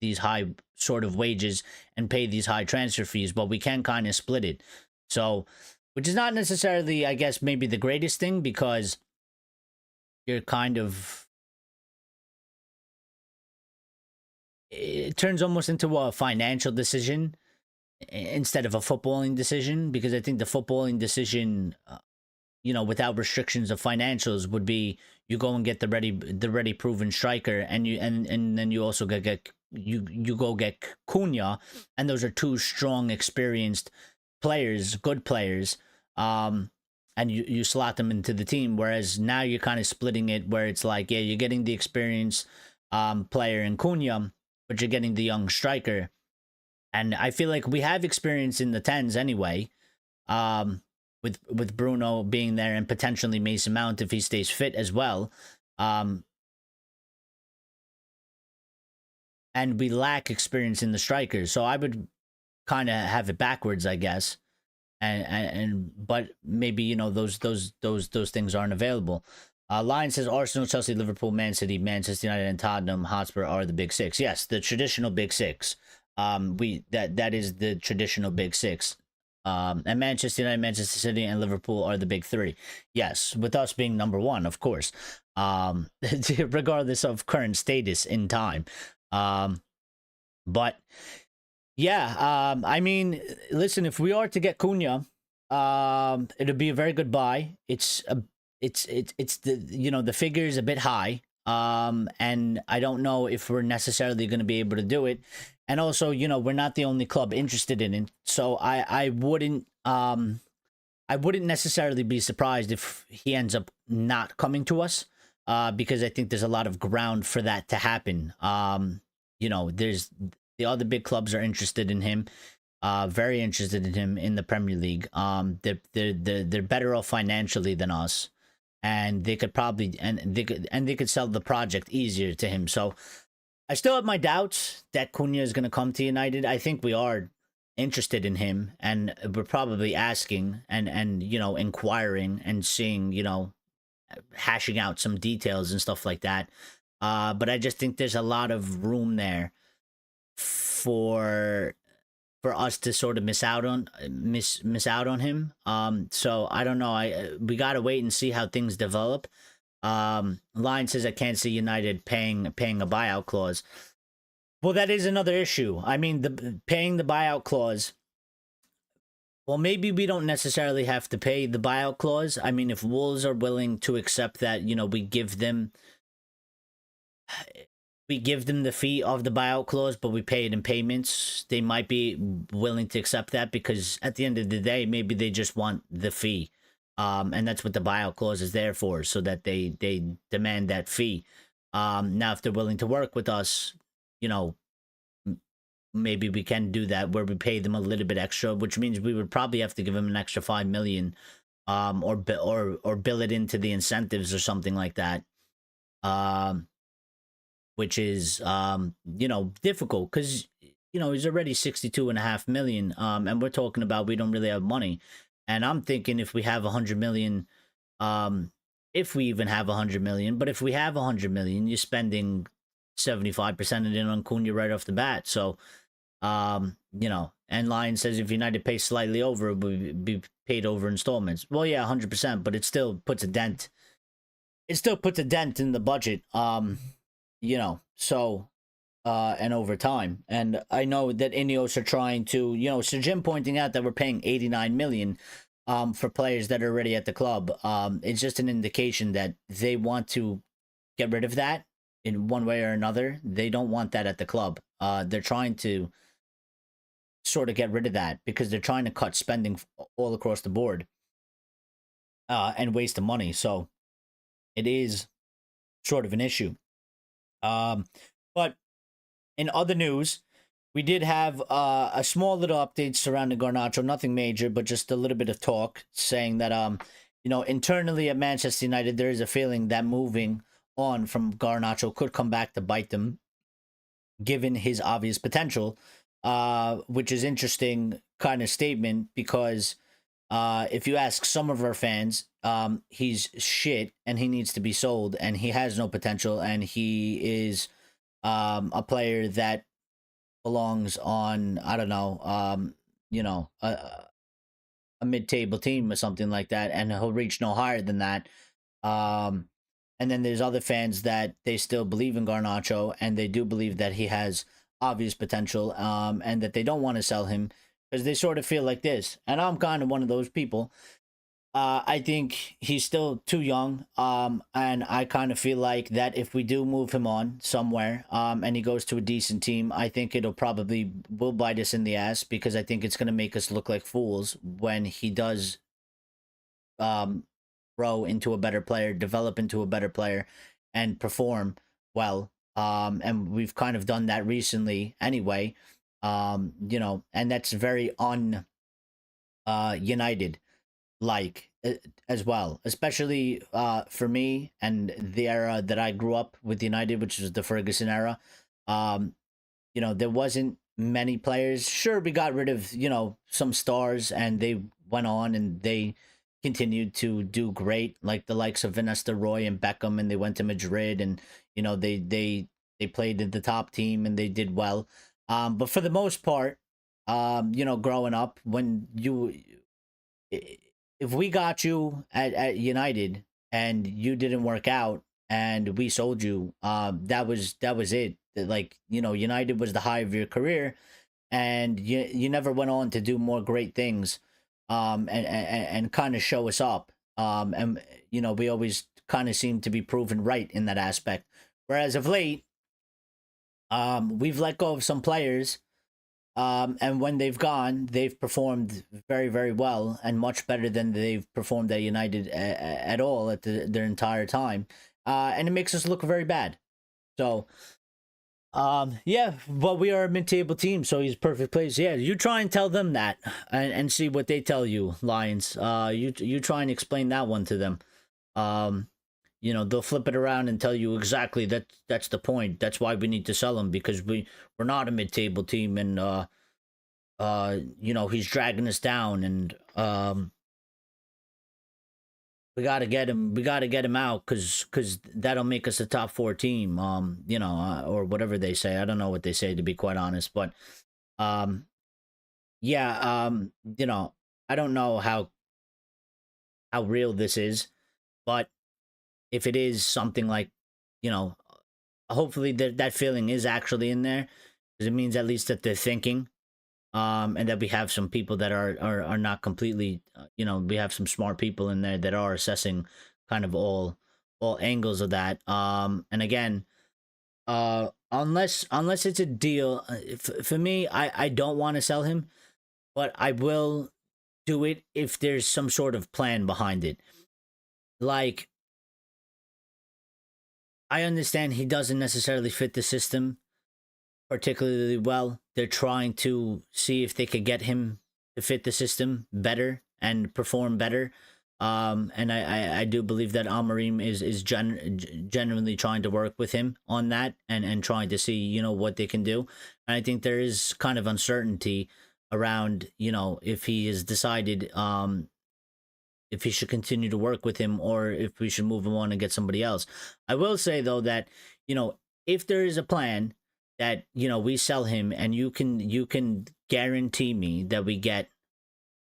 these high sort of wages and pay these high transfer fees, but we can kind of split it. So, which is not necessarily, I guess, maybe the greatest thing, because you're kind of, it turns almost into a financial decision instead of a footballing decision, because I think the footballing decision, you know, without restrictions of financials, would be you go and get the ready proven striker, and then you also get you go get Cunha, and those are two strong, experienced players, good players, and you slot them into the team. Whereas now you're kind of splitting it, where it's like, yeah, you're getting the experienced player in Cunha, but you're getting the young striker. And I feel like we have experience in the 10s anyway, with Bruno being there, and potentially Mason Mount if he stays fit as well. And we lack experience in the strikers, so I would kind of have it backwards, I guess. But maybe, you know, those things aren't available. Lion says Arsenal, Chelsea, Liverpool, Man City, Manchester United, and Tottenham Hotspur are the big six. Yes, the traditional big six. That is the traditional big six. And Manchester United, Manchester City, and Liverpool are the big three. Yes, with us being number one, of course. Regardless of current status in time. But yeah, I mean, listen, if we are to get Cunha, it'll be a very good buy. It's the, you know, the figure is a bit high. And I don't know if we're necessarily going to be able to do it. And also, you know, we're not the only club interested in it. So I wouldn't necessarily be surprised if he ends up not coming to us, because I think there's a lot of ground for that to happen. You know, there's the other big clubs are interested in him, very interested in him in the Premier League. They're better off financially than us, and they could probably they could sell the project easier to him. So I still have my doubts that Cunha is going to come to United. I think we are interested in him, and we're probably asking and you know, inquiring and seeing, you know, hashing out some details and stuff like that. But I just think there's a lot of room there for us to sort of miss out on him. So I don't know. We gotta wait and see how things develop. Lion says I can't see United paying a buyout clause. Well, that is another issue. I mean, paying the buyout clause. Well, maybe we don't necessarily have to pay the buyout clause. I mean, if Wolves are willing to accept that, you know, we give them the fee of the buyout clause, but we pay it in payments, they might be willing to accept that, because at the end of the day, maybe they just want the fee. And that's what the buyout clause is there for, so that they demand that fee. Now, if they're willing to work with us, you know, maybe we can do that, where we pay them a little bit extra, which means we would probably have to give them an extra 5 million, or bill it into the incentives or something like that. Which is, you know, difficult, because, you know, he's already 62.5 million, and we're talking about we don't really have money. And I'm thinking if we have 100 million, if we even have 100 million, but if we have 100 million, you're spending 75% of it on Cunha right off the bat. So, you know, and Lion says if United pays slightly over, it would be paid over installments. Well, yeah, 100%, but it still puts a dent. It still puts a dent in the budget. You know, so, and over time. And I know that INEOS are trying to, you know, Sir Jim pointing out that we're paying 89 million. for players that are already at the club. It's just an indication that they want to get rid of that in one way or another. They don't want that at the club. They're trying to sort of get rid of that because they're trying to cut spending all across the board and waste the money. So it is sort of an issue. But in other news, we did have a small little update surrounding Garnacho. Nothing major, but just a little bit of talk saying that internally at Manchester United, there is a feeling that moving on from Garnacho could come back to bite them, given his obvious potential. Which is interesting kind of statement because if you ask some of our fans, he's shit and he needs to be sold and he has no potential and he is a player that belongs on, I don't know, a mid-table team or something like that, and he'll reach no higher than that. And then there's other fans that they still believe in Garnacho and they do believe that he has obvious potential, and that they don't want to sell him because they sort of feel like this. And I'm kind of one of those people. I think he's still too young, and I kind of feel like that if we do move him on somewhere, and he goes to a decent team, I think it'll probably will bite us in the ass because I think it's going to make us look like fools when he does grow into a better player, develop into a better player, and perform well. And we've kind of done that recently anyway. And that's very United like as well, especially for me and the era that I grew up with United, which was the Ferguson era. There wasn't many players. Sure, we got rid of, some stars and they went on and they continued to do great, like the likes of Van Nistelrooy and Beckham, and they went to Madrid and they played in the top team and they did well. But for the most part, growing up, when if we got you at United and you didn't work out and we sold you, that was it. Like, United was the high of your career and you never went on to do more great things, and kind of show us up. And we always kind of seem to be proven right in that aspect. Whereas of late, we've let go of some players, and when they've gone, they've performed very, very well and much better than they've performed at United at all at their entire time. And it makes us look very bad. So, yeah, but we are a mid-table team, so he's perfect place. Yeah, you try and tell them that and see what they tell you, Lions. You try and explain that one to them. They'll flip it around and tell you exactly that's the point. That's why we need to sell him because we're not a mid-table team and he's dragging us down and we got to get him. We got to get him out because that'll make us a top 4 team. Or whatever they say. I don't know what they say, to be quite honest. But yeah. I don't know how real this is, but if it is something like, hopefully that feeling is actually in there, because it means at least that they're thinking. And that we have some people that are not completely, we have some smart people in there that are assessing kind of all angles of that. And again, unless it's a deal, for me, I don't want to sell him, but I will do it if there's some sort of plan behind it. Like, I understand he doesn't necessarily fit the system particularly well. They're trying to see if they could get him to fit the system better and perform better. And I do believe that Amorim is genuinely trying to work with him on that and trying to see, what they can do. And I think there is kind of uncertainty around, if he has decided if he should continue to work with him or if we should move him on and get somebody else. I will say, though, that, if there is a plan that, we sell him and you can guarantee me that we get,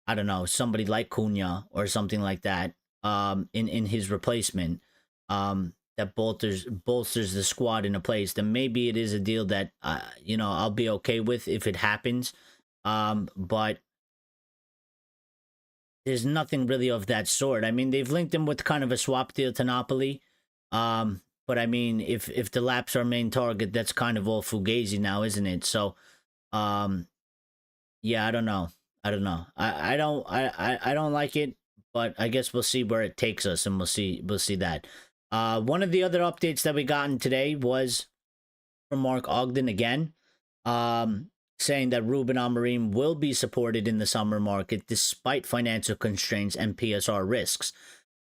I don't know, somebody like Cunha or something like that, in his replacement, that bolsters the squad in a place, then maybe it is a deal that, I'll be okay with if it happens. But there's nothing really of that sort. I mean, they've linked him with kind of a swap deal to Napoli. But I mean, if Delap's our main target, that's kind of all fugazi now, isn't it? So, yeah, I don't know. I don't like it, but I guess we'll see where it takes us, and we'll see that. One of the other updates that we gotten today was from Mark Ogden again, saying that Ruben Amorim will be supported in the summer market despite financial constraints and PSR risks.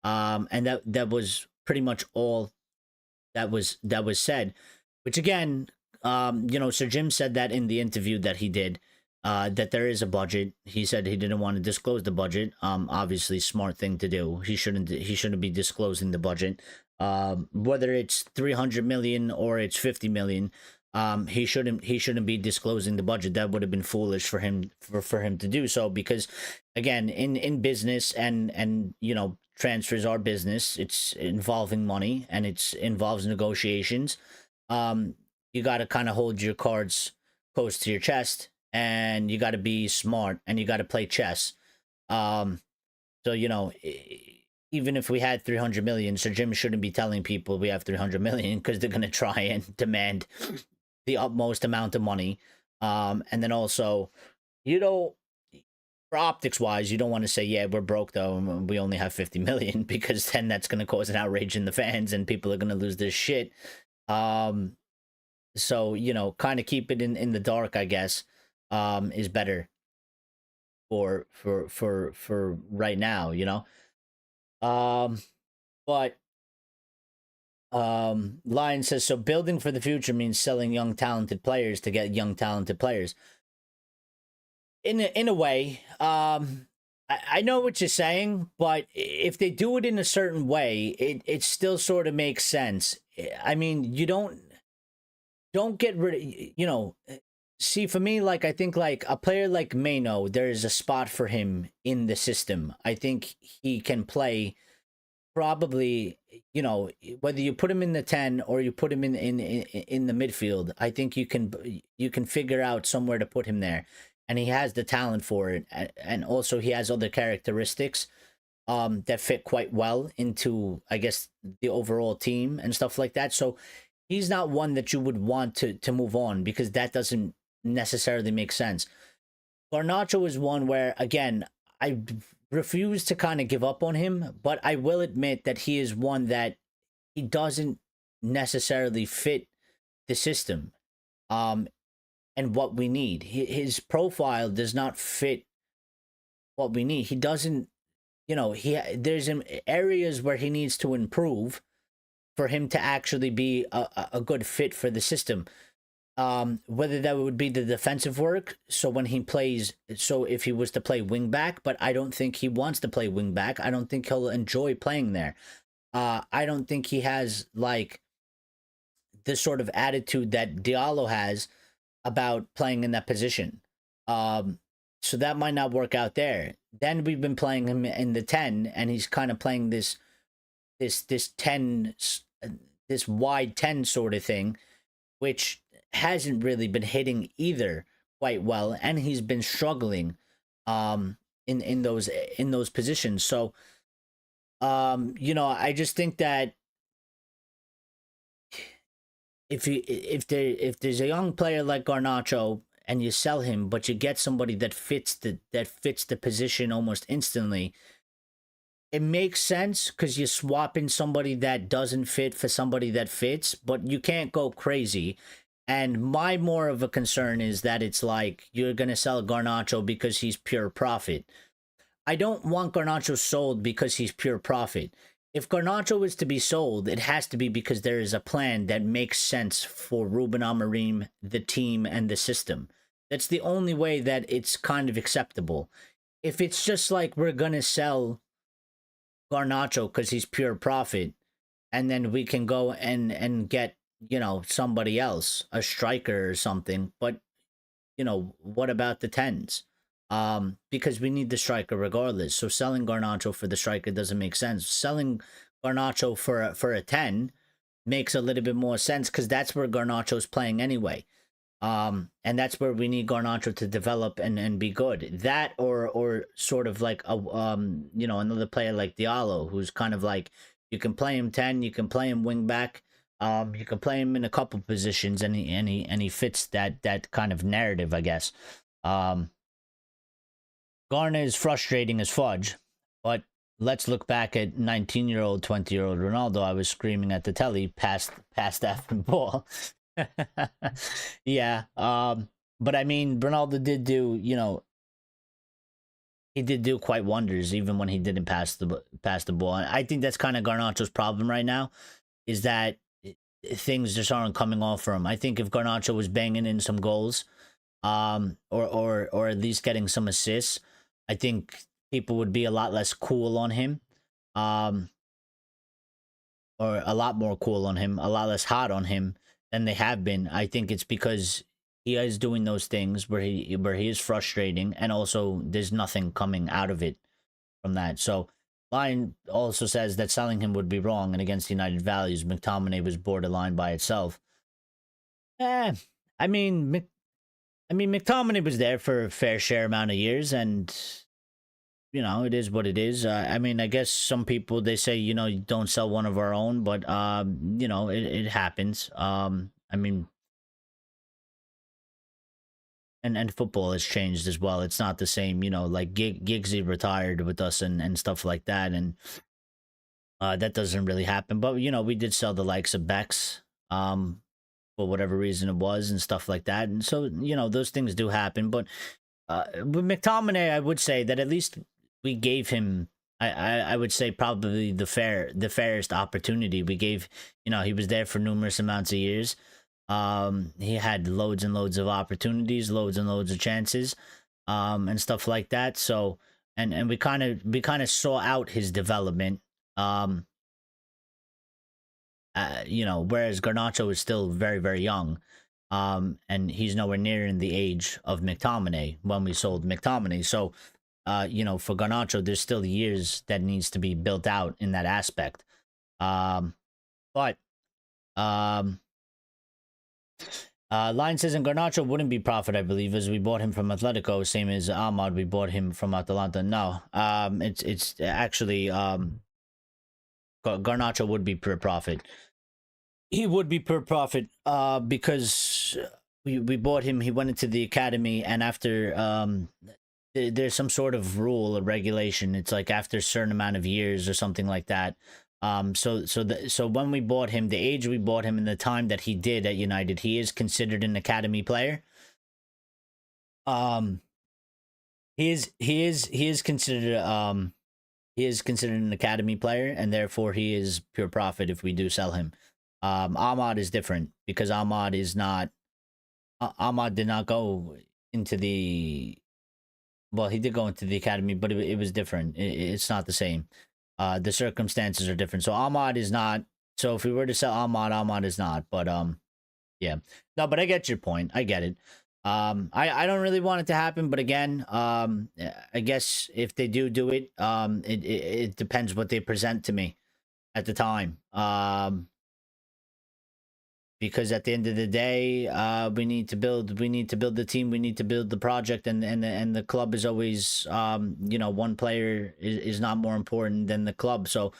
And that was pretty much all that was said, which again, Sir Jim said that in the interview that he did, that there is a budget. He said he didn't want to disclose the budget. Obviously smart thing to do. He shouldn't be disclosing the budget. Whether it's 300 million or it's 50 million, he shouldn't be disclosing the budget. That would have been foolish for him to do so, because again, in business and transfers are business. It's involving money and it involves negotiations. You got to kind of hold your cards close to your chest, and you got to be smart, and you got to play chess. So even if we had 300 million, Sir Jim shouldn't be telling people we have 300 million, because they're going to try and demand the utmost amount of money. And then also, for optics wise, you don't want to say, yeah, we're broke though, and we only have 50 million, because then that's going to cause an outrage in the fans and people are going to lose their shit. So, kind of keep it in the dark, I guess, is better for right now, But Lion says, so building for the future means selling young talented players to get young talented players. In a way, I know what you're saying, but if they do it in a certain way, it still sort of makes sense. I mean, you don't get rid of, see, for me, like, I think like a player like Mano, there is a spot for him in the system. I think he can play probably, whether you put him in the 10 or you put him in the midfield, I think you can figure out somewhere to put him there. And he has the talent for it, and also he has other characteristics that fit quite well into, I guess, the overall team and stuff like that. So he's not one that you would want to move on, because that doesn't necessarily make sense. Garnacho is one where, again, I refuse to kind of give up on him, but I will admit that he is one that he doesn't necessarily fit the system. And what we need. His profile does not fit what we need. He doesn't, there's areas where he needs to improve for him to actually be a good fit for the system. Whether that would be the defensive work, so when he plays, so if he was to play wing back, but I don't think he wants to play wing back. I don't think he'll enjoy playing there. I don't think he has like the sort of attitude that Diallo has about playing in that position. So that might not work out there. Then we've been playing him in the 10, and he's kind of playing this 10, this wide 10 sort of thing, which hasn't really been hitting either quite well, and he's been struggling in those positions. So I just think that if there's a young player like Garnacho and you sell him, but you get somebody that fits the position almost instantly, it makes sense, because you're swapping somebody that doesn't fit for somebody that fits, but you can't go crazy. And my more of a concern is that it's like you're going to sell Garnacho because he's pure profit. I don't want Garnacho sold because he's pure profit. If Garnacho is to be sold, it has to be because there is a plan that makes sense for Ruben Amorim, the team, and the system. That's the only way that it's kind of acceptable. If it's just like we're going to sell Garnacho because he's pure profit, and then we can go and get, somebody else, a striker or something, but, what about the 10s? Because we need the striker regardless. So selling Garnacho for the striker doesn't make sense. Selling Garnacho for a 10 makes a little bit more sense, because that's where Garnacho's playing anyway. And that's where we need Garnacho to develop and be good. That or sort of like a another player like Diallo, who's kind of like, you can play him 10, you can play him wing back, you can play him in a couple positions, and he fits that kind of narrative, I guess. Garner is frustrating as fudge, but let's look back at 19-year-old, 20-year-old Ronaldo. I was screaming at the telly, past after the ball. Yeah. But I mean, Ronaldo did do, he did do quite wonders even when he didn't pass the ball. And I think that's kind of Garnacho's problem right now, is that things just aren't coming off for him. I think if Garnacho was banging in some goals, or at least getting some assists, I think people would be a lot less cool on him, or a lot more cool on him, a lot less hot on him than they have been. I think it's because he is doing those things where he is frustrating, and also there's nothing coming out of it from that. So Line also says that selling him would be wrong and against United values. McTominay was borderline by itself. I mean, McTominay was there for a fair share amount of years, and it is what it is. I mean, I guess some people, they say, you don't sell one of our own, but it happens. I mean, and football has changed as well. It's not the same, like Giggsy retired with us and stuff like that, and that doesn't really happen. But we did sell the likes of Bex, for whatever reason it was, and stuff like that. And so those things do happen. But with McTominay, I would say that at least we gave him, I would say, probably the fairest opportunity. We gave, he was there for numerous amounts of years. He had loads and loads of opportunities, loads and loads of chances, and stuff like that. So, and we kind of saw out his development. Whereas Garnacho is still very, very young. And he's nowhere near in the age of McTominay when we sold McTominay. So, for Garnacho, there's still years that needs to be built out in that aspect. But Line says, and Garnacho wouldn't be profit, I believe, as we bought him from Atletico, same as Ahmad, we bought him from Atalanta. No, it's actually, Garnacho would be per profit. He would be per profit, because we bought him, he went into the academy, and after, there's some sort of rule or regulation. It's like after a certain amount of years or something like that. So when we bought him, the age we bought him and the time that he did at United, he is considered an academy player. He is considered an academy player, and therefore he is pure profit if we do sell him. Ahmad is different, because Ahmad did not go into the, well, he did go into the academy, but it was different. It's not the same. The circumstances are different. So Ahmad is not. So if we were to sell Ahmad is not. But yeah. No, but I get your point. I get it. I don't really want it to happen, but again, I guess if they do it, it depends what they present to me at the time. Because at the end of the day, we need to build the team, we need to build the project, and the club is always, one player is not more important than the club. So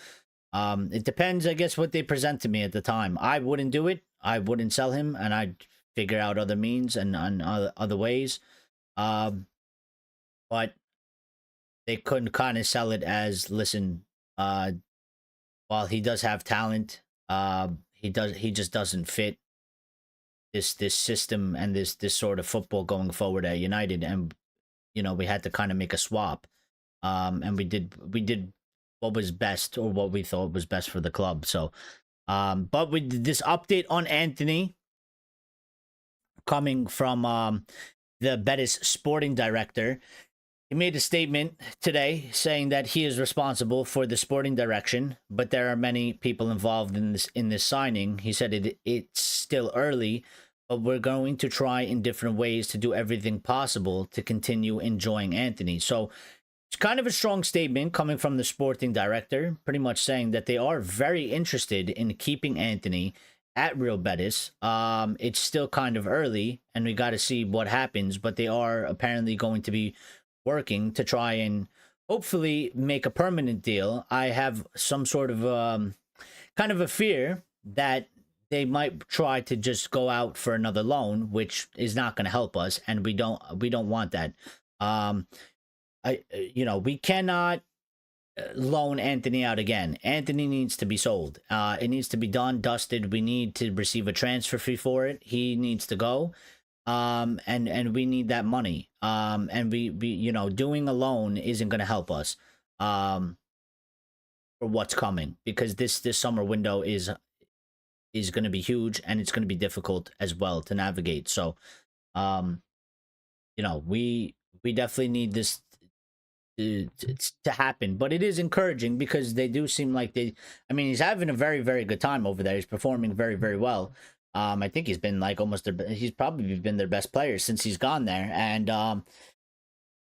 it depends, I guess, what they present to me at the time. I wouldn't do it. I wouldn't sell him, and I'd figure out other means and other ways. But they couldn't kind of sell it as, listen, while he does have talent, he just doesn't fit this system and this sort of football going forward at United. And we had to kind of make a swap, and we did what was best, or what we thought was best for the club. So but with this update on Anthony coming from the Betis sporting director, he made a statement today saying that he is responsible for the sporting direction, but there are many people involved in this signing. He said it's still early, but we're going to try in different ways to do everything possible to continue enjoying Anthony. So it's kind of a strong statement coming from the sporting director, pretty much saying that they are very interested in keeping Anthony at Real Betis. It's still kind of early, and we got to see what happens. But they are apparently going to be working to try and hopefully make a permanent deal. I have some sort of kind of a fear that they might try to just go out for another loan, which is not going to help us, and we don't want that. Um, we cannot loan Anthony out again. Anthony needs to be sold. It needs to be done, dusted. We need to receive a transfer fee for it. He needs to go. And we need that money. And we doing a loan isn't going to help us. For what's coming, because this summer window is going to be huge, and it's going to be difficult as well to navigate. So, we definitely need this to happen. But it is encouraging because they do seem like he's having a very, very good time over there. He's performing very, very well. I think he's been like he's probably been their best player since he's gone there. And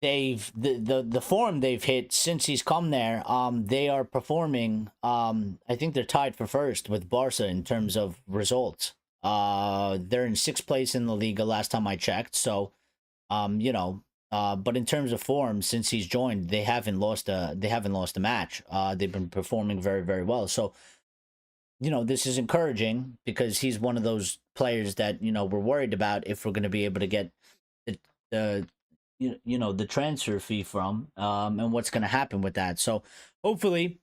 they've the form they've hit since he's come there, they are performing. I think they're tied for first with Barca in terms of results. They're in 6th place in the Liga last time I checked. So but in terms of form, since he's joined, they haven't lost a match. They've been performing very, very well. So this is encouraging because he's one of those players that we're worried about if we're going to be able to get the the transfer fee from, and what's going to happen with that. So hopefully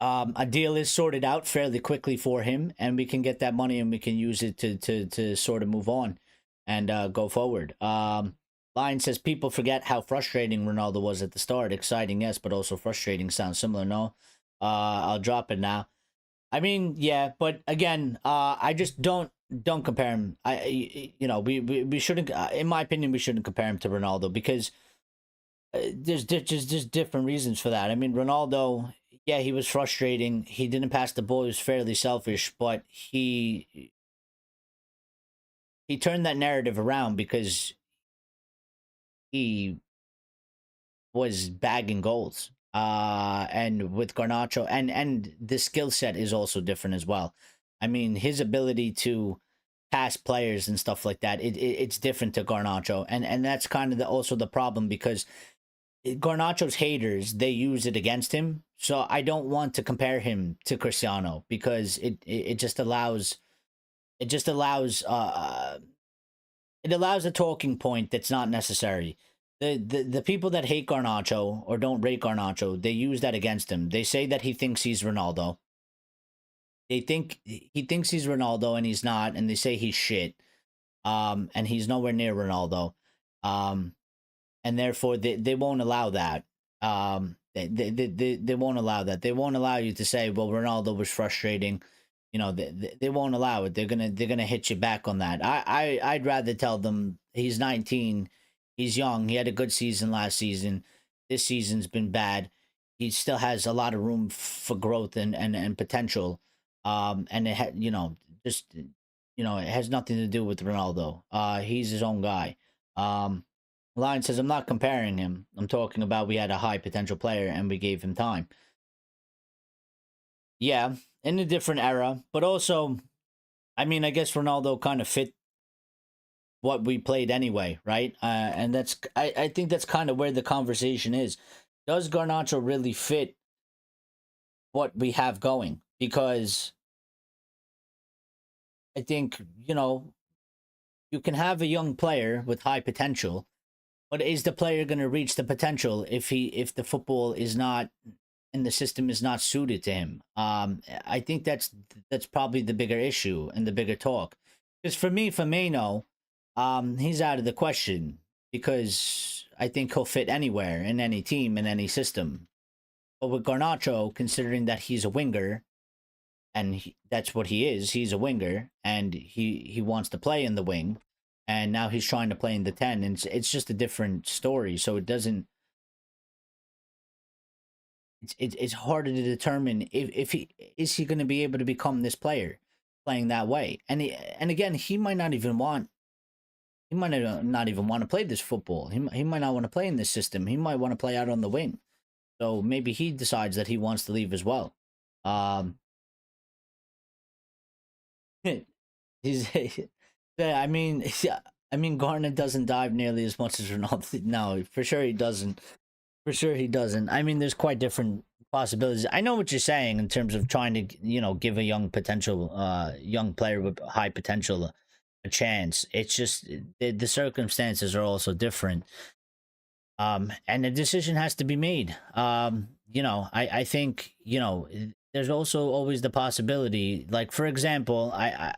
a deal is sorted out fairly quickly for him, and we can get that money and we can use it to sort of move on and go forward. Lion says people forget how frustrating Ronaldo was at the start. Exciting, yes, but also frustrating. Sounds similar. No, I'll drop it now. I mean, yeah, but again, I just don't compare him. We shouldn't. In my opinion, we shouldn't compare him to Ronaldo because there's just different reasons for that. I mean, Ronaldo, yeah, he was frustrating. He didn't pass the ball. He was fairly selfish, but he turned that narrative around because he was bagging goals. And with Garnacho, and the skill set is also different as well. I mean, his ability to pass players and stuff like that, it's different to Garnacho, and that's kind of also the problem because Garnacho's haters, they use it against him. So I don't want to compare him to Cristiano because it just allows a talking point that's not necessary. The people that hate Garnacho or don't rate Garnacho, they use that against him. They say that he thinks he's Ronaldo. They think he thinks he's Ronaldo and he's not, and they say he's shit. And he's nowhere near Ronaldo. And therefore they won't allow that. They won't allow that. They won't allow you to say, well, Ronaldo was frustrating. They won't allow it. They're gonna hit you back on that. I'd rather tell them he's 19. He's young. He had a good season last season. This season's been bad. He still has a lot of room for growth and potential. And it it has nothing to do with Ronaldo. He's his own guy. Lion says, I'm not comparing him. I'm talking about we had a high potential player and we gave him time. Yeah, in a different era, but also, I mean, I guess Ronaldo kind of fit what we played anyway, right? And I think that's kind of where the conversation is. Does Garnacho really fit what we have going? Because I think, you can have a young player with high potential, but is the player going to reach the potential if the football is not and the system is not suited to him? I think that's probably the bigger issue and the bigger talk. Because for me, Firmino, he's out of the question because I think he'll fit anywhere in any team in any system. But with Garnacho, considering that he's a winger, and that's what he is, he's a winger, and he wants to play in the wing, and now he's trying to play in the 10, and it's just a different story. So it doesn't. It's harder to determine if he going to be able to become this player playing that way, and again, he might not even want. He might not even want to play this football. He might not want to play in this system. He might want to play out on the wing. So maybe he decides that he wants to leave as well. He's, yeah, I mean, yeah, I mean, Garner doesn't dive nearly as much as Ronaldo. No, for sure he doesn't. For sure he doesn't. I mean, there's quite different possibilities. I know what you're saying in terms of trying to, give a young player with high potential a chance. It's just the circumstances are also different. And the decision has to be made. I think, there's also always the possibility, like, for example, I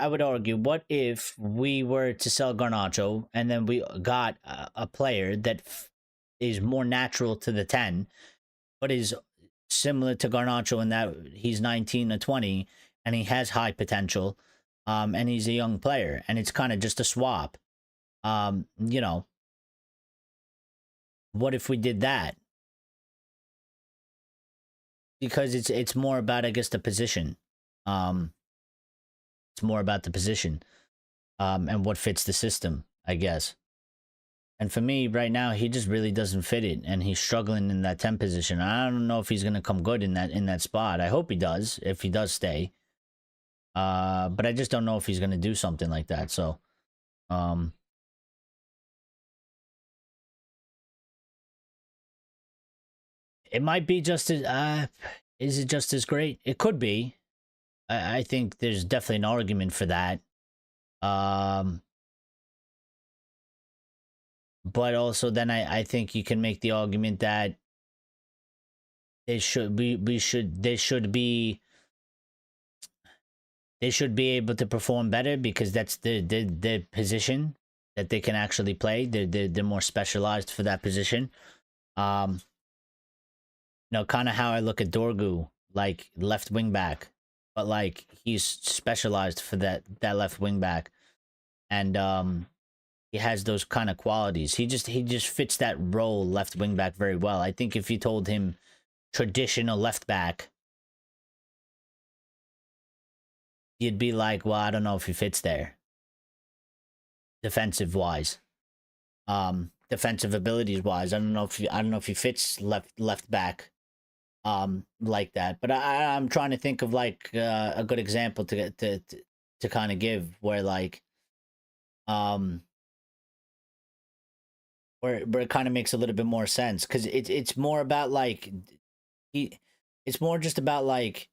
would argue, what if we were to sell Garnacho and then we got a player that is more natural to the 10, but is similar to Garnacho in that he's 19 or 20 and he has high potential, and he's a young player, and it's kind of just a swap. Um, you know, what if we did that? Because it's more about, I guess, the position. It's more about the position, and what fits the system, I guess. And for me, right now, he just really doesn't fit it, and he's struggling in that 10 position. I don't know if he's gonna come good in that spot. I hope he does, if he does stay. But I just don't know if he's gonna do something like that. So, it might be just as. Is it just as great? It could be. I think there's definitely an argument for that. But also then I think you can make the argument that they should be able to perform better, because that's the position that they can actually play. They're more specialized for that position. Kind of how I look at Dorgu, like left wing back, but like he's specialized for that left wing back, and he has those kind of qualities. He just fits that role, left wing back, very well. I think if you told him traditional left back, you'd be like, well, I don't know if he fits there, defensive wise, defensive abilities wise. I don't know if he fits left back, like that. But I'm trying to think of like a good example to kind of give, where like where it kind of makes a little bit more sense, because it's more about like it's more just about like,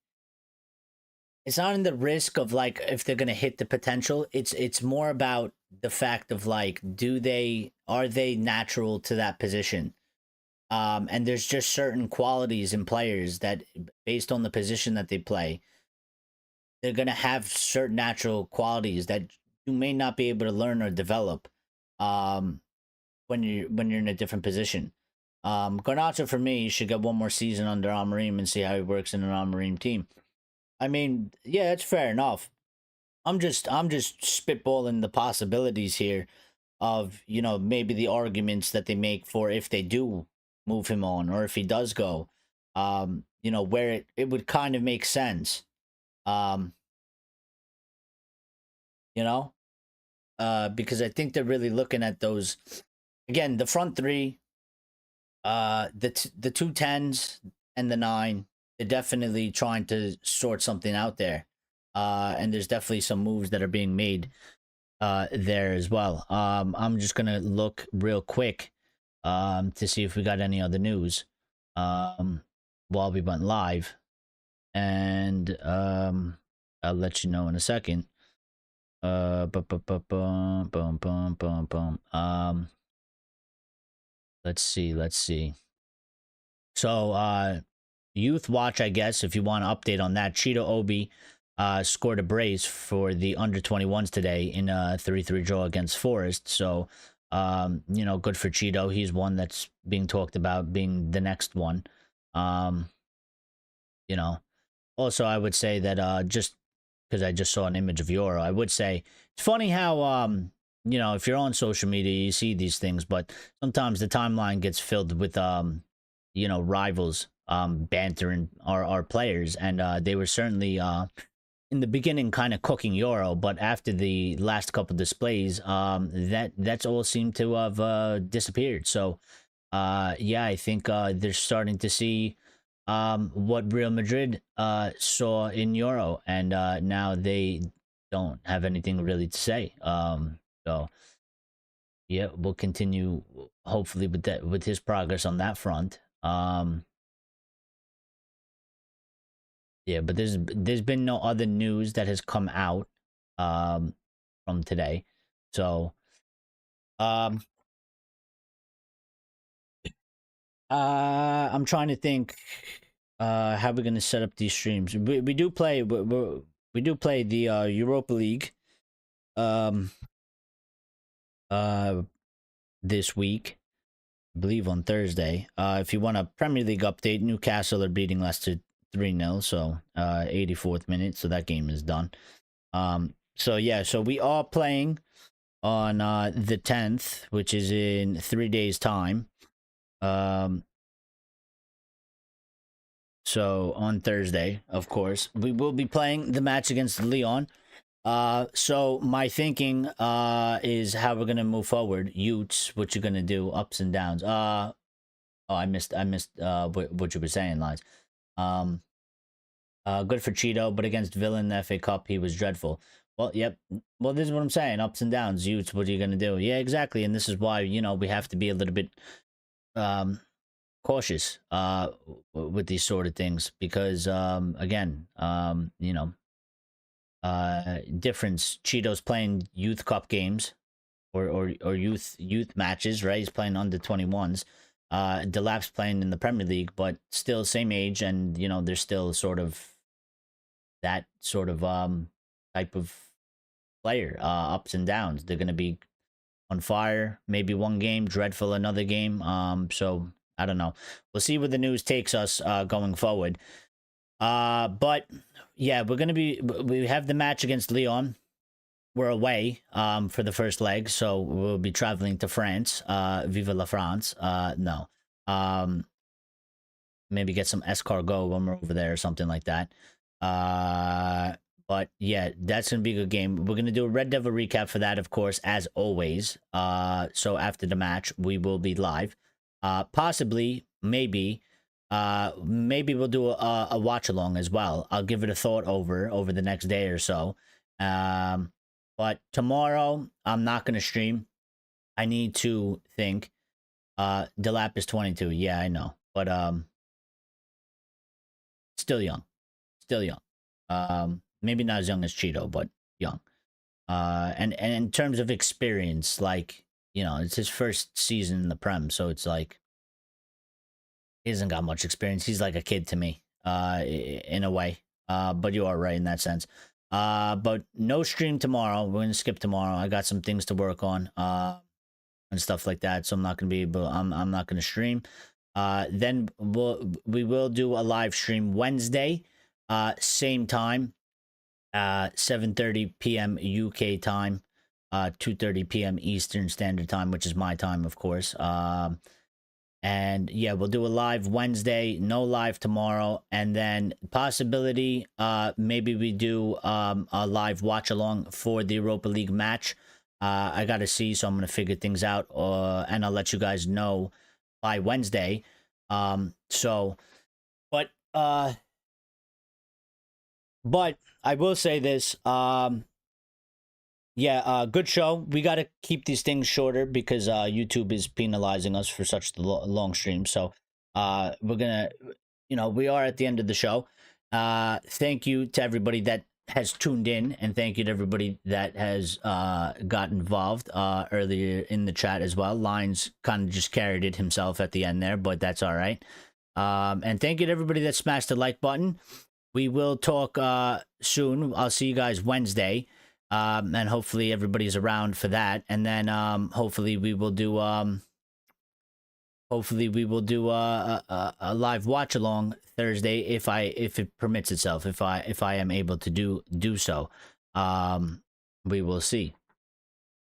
it's not in the risk of like if they're gonna hit the potential. It's more about the fact of like, are they natural to that position? And there's just certain qualities in players that, based on the position that they play, they're gonna have certain natural qualities that you may not be able to learn or develop, when you're in a different position. Garnacho, for me, should get one more season under Amorim and see how he works in an Amorim team. I mean, yeah, it's fair enough. I'm just spitballing the possibilities here of, maybe the arguments that they make for if they do move him on, or if he does go, where it would kind of make sense. Because I think they're really looking at those, again, the front three, the two tens and the 9. They're definitely trying to sort something out there, and there's definitely some moves that are being made there as well. I'm just gonna look real quick to see if we got any other news while we went live, and I'll let you know in a second. Let's see. So, Youth Watch, I guess, if you want to update on that. Cheeto Obi scored a brace for the under 21s today in a 3-3 draw against Forest. So, good for Cheeto. He's one that's being talked about being the next one. Also, I would say that just because I just saw an image of Euro, I would say it's funny how, if you're on social media, you see these things, but sometimes the timeline gets filled with, rivals bantering our players, and they were certainly in the beginning kind of cooking Euro, but after the last couple displays, that's all seemed to have disappeared. So I think they're starting to see what Real Madrid saw in Euro, and now they don't have anything really to say. So yeah, we'll continue hopefully with that, with his progress on that front. Yeah, but there's been no other news that has come out from today. So um I'm trying to think how we're going to set up these streams. We do play we do play the Europa League um uh this week, I believe on Thursday. If you want a Premier League update, Newcastle are beating Leicester 3-0, so 84th minute, so that game is done. So yeah, so we are playing on the 10th, which is in 3 days time. So on Thursday, of course, we will be playing the match against Lyon. So my thinking is how we're gonna move forward. Utes, what you're gonna do, ups and downs. Oh, I missed what you were saying, Lines. Good for Cheeto, but against Villa in the FA Cup, he was dreadful. Well, yep. Well, this is what I'm saying. Ups and downs. Utes, what are you gonna do? Yeah, exactly. And this is why, we have to be a little bit cautious with these sort of things, because again, difference. Cheeto's playing youth cup games or youth matches, right? He's playing under 21s. Delap's playing in the Premier League, but still same age, and there's still sort of that sort of type of player, ups and downs. They're gonna be on fire, maybe one game, dreadful another game. So I don't know. We'll see where the news takes us going forward. But yeah, we have the match against Lyon. We're away for the first leg, so we'll be traveling to France. Viva la France. No. Maybe get some escargot when we're over there or something like that. But yeah, that's gonna be a good game. We're gonna do a Red Devil recap for that, of course, as always. So after the match, we will be live. Possibly, maybe we'll do a watch along as well. I'll give it a thought over the next day or so. But tomorrow I'm not gonna stream. I need to think. Delap is 22. Yeah, I know, but still young, still young. Maybe not as young as Cheeto, but young. And in terms of experience, like, it's his first season in the Prem, so it's like he hasn't got much experience. He's like a kid to me, in a way. But you are right in that sense. But no stream tomorrow. We're gonna skip tomorrow. I got some things to work on, and stuff like that, so I'm not gonna be able. I'm not gonna stream. Then we will do a live stream Wednesday, same time, 7:30 p.m. UK time, 2:30 p.m. Eastern Standard Time, which is my time, of course. And yeah, we'll do a live Wednesday, no live tomorrow, and then possibility, maybe we do a live watch along for the Europa League match. I gotta see, so I'm gonna figure things out, and I'll let you guys know by Wednesday. So, but I will say this. Yeah, good show. We got to keep these things shorter because YouTube is penalizing us for such the long stream. So we're going to, we are at the end of the show. Thank you to everybody that has tuned in, and thank you to everybody that has got involved earlier in the chat as well. Lines kind of just carried it himself at the end there, but that's all right. And thank you to everybody that smashed the like button. We will talk soon. I'll see you guys Wednesday. And hopefully everybody's around for that. And then hopefully we will do a live watch along Thursday if it permits itself, if I am able to do so. We will see.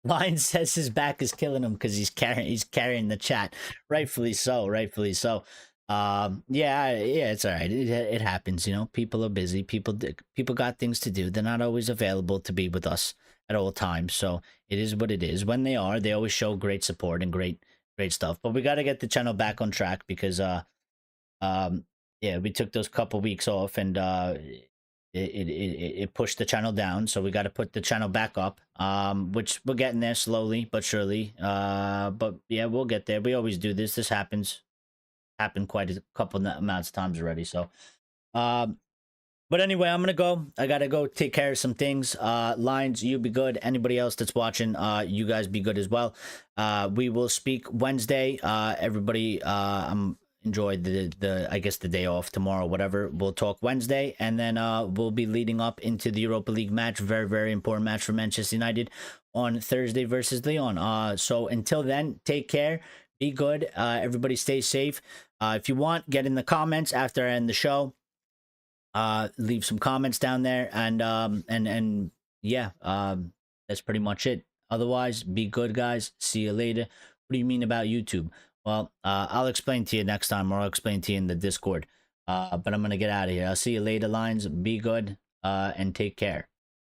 Lion says his back is killing him because he's carrying the chat. Rightfully so. Yeah, it's all right. It happens, people are busy. People got things to do. They're not always available to be with us at all times. So it is what it is. When they are, they always show great support and great stuff. But we got to get the channel back on track because yeah, we took those couple weeks off, and it pushed the channel down, so we got to put the channel back up, which we're getting there slowly but surely. But yeah, we'll get happened quite a couple amounts of times already. So but anyway, I'm gonna go. I gotta go take care of some things. Lines, you be good. Anybody else that's watching, you guys be good as well. We will speak Wednesday. Everybody, enjoy the I guess the day off tomorrow, whatever. We'll talk Wednesday, and then we'll be leading up into the Europa League match. Very, very important match for Manchester United on Thursday versus Lyon. So until then, take care. Be good. Everybody stay safe. If you want, get in the comments after I end the show. Leave some comments down there, and yeah, that's pretty much it. Otherwise, be good, guys. See you later. What do you mean about YouTube? Well, I'll explain to you next time, or I'll explain to you in the Discord. But I'm gonna get out of here. I'll see you later, lines. Be good, and take care.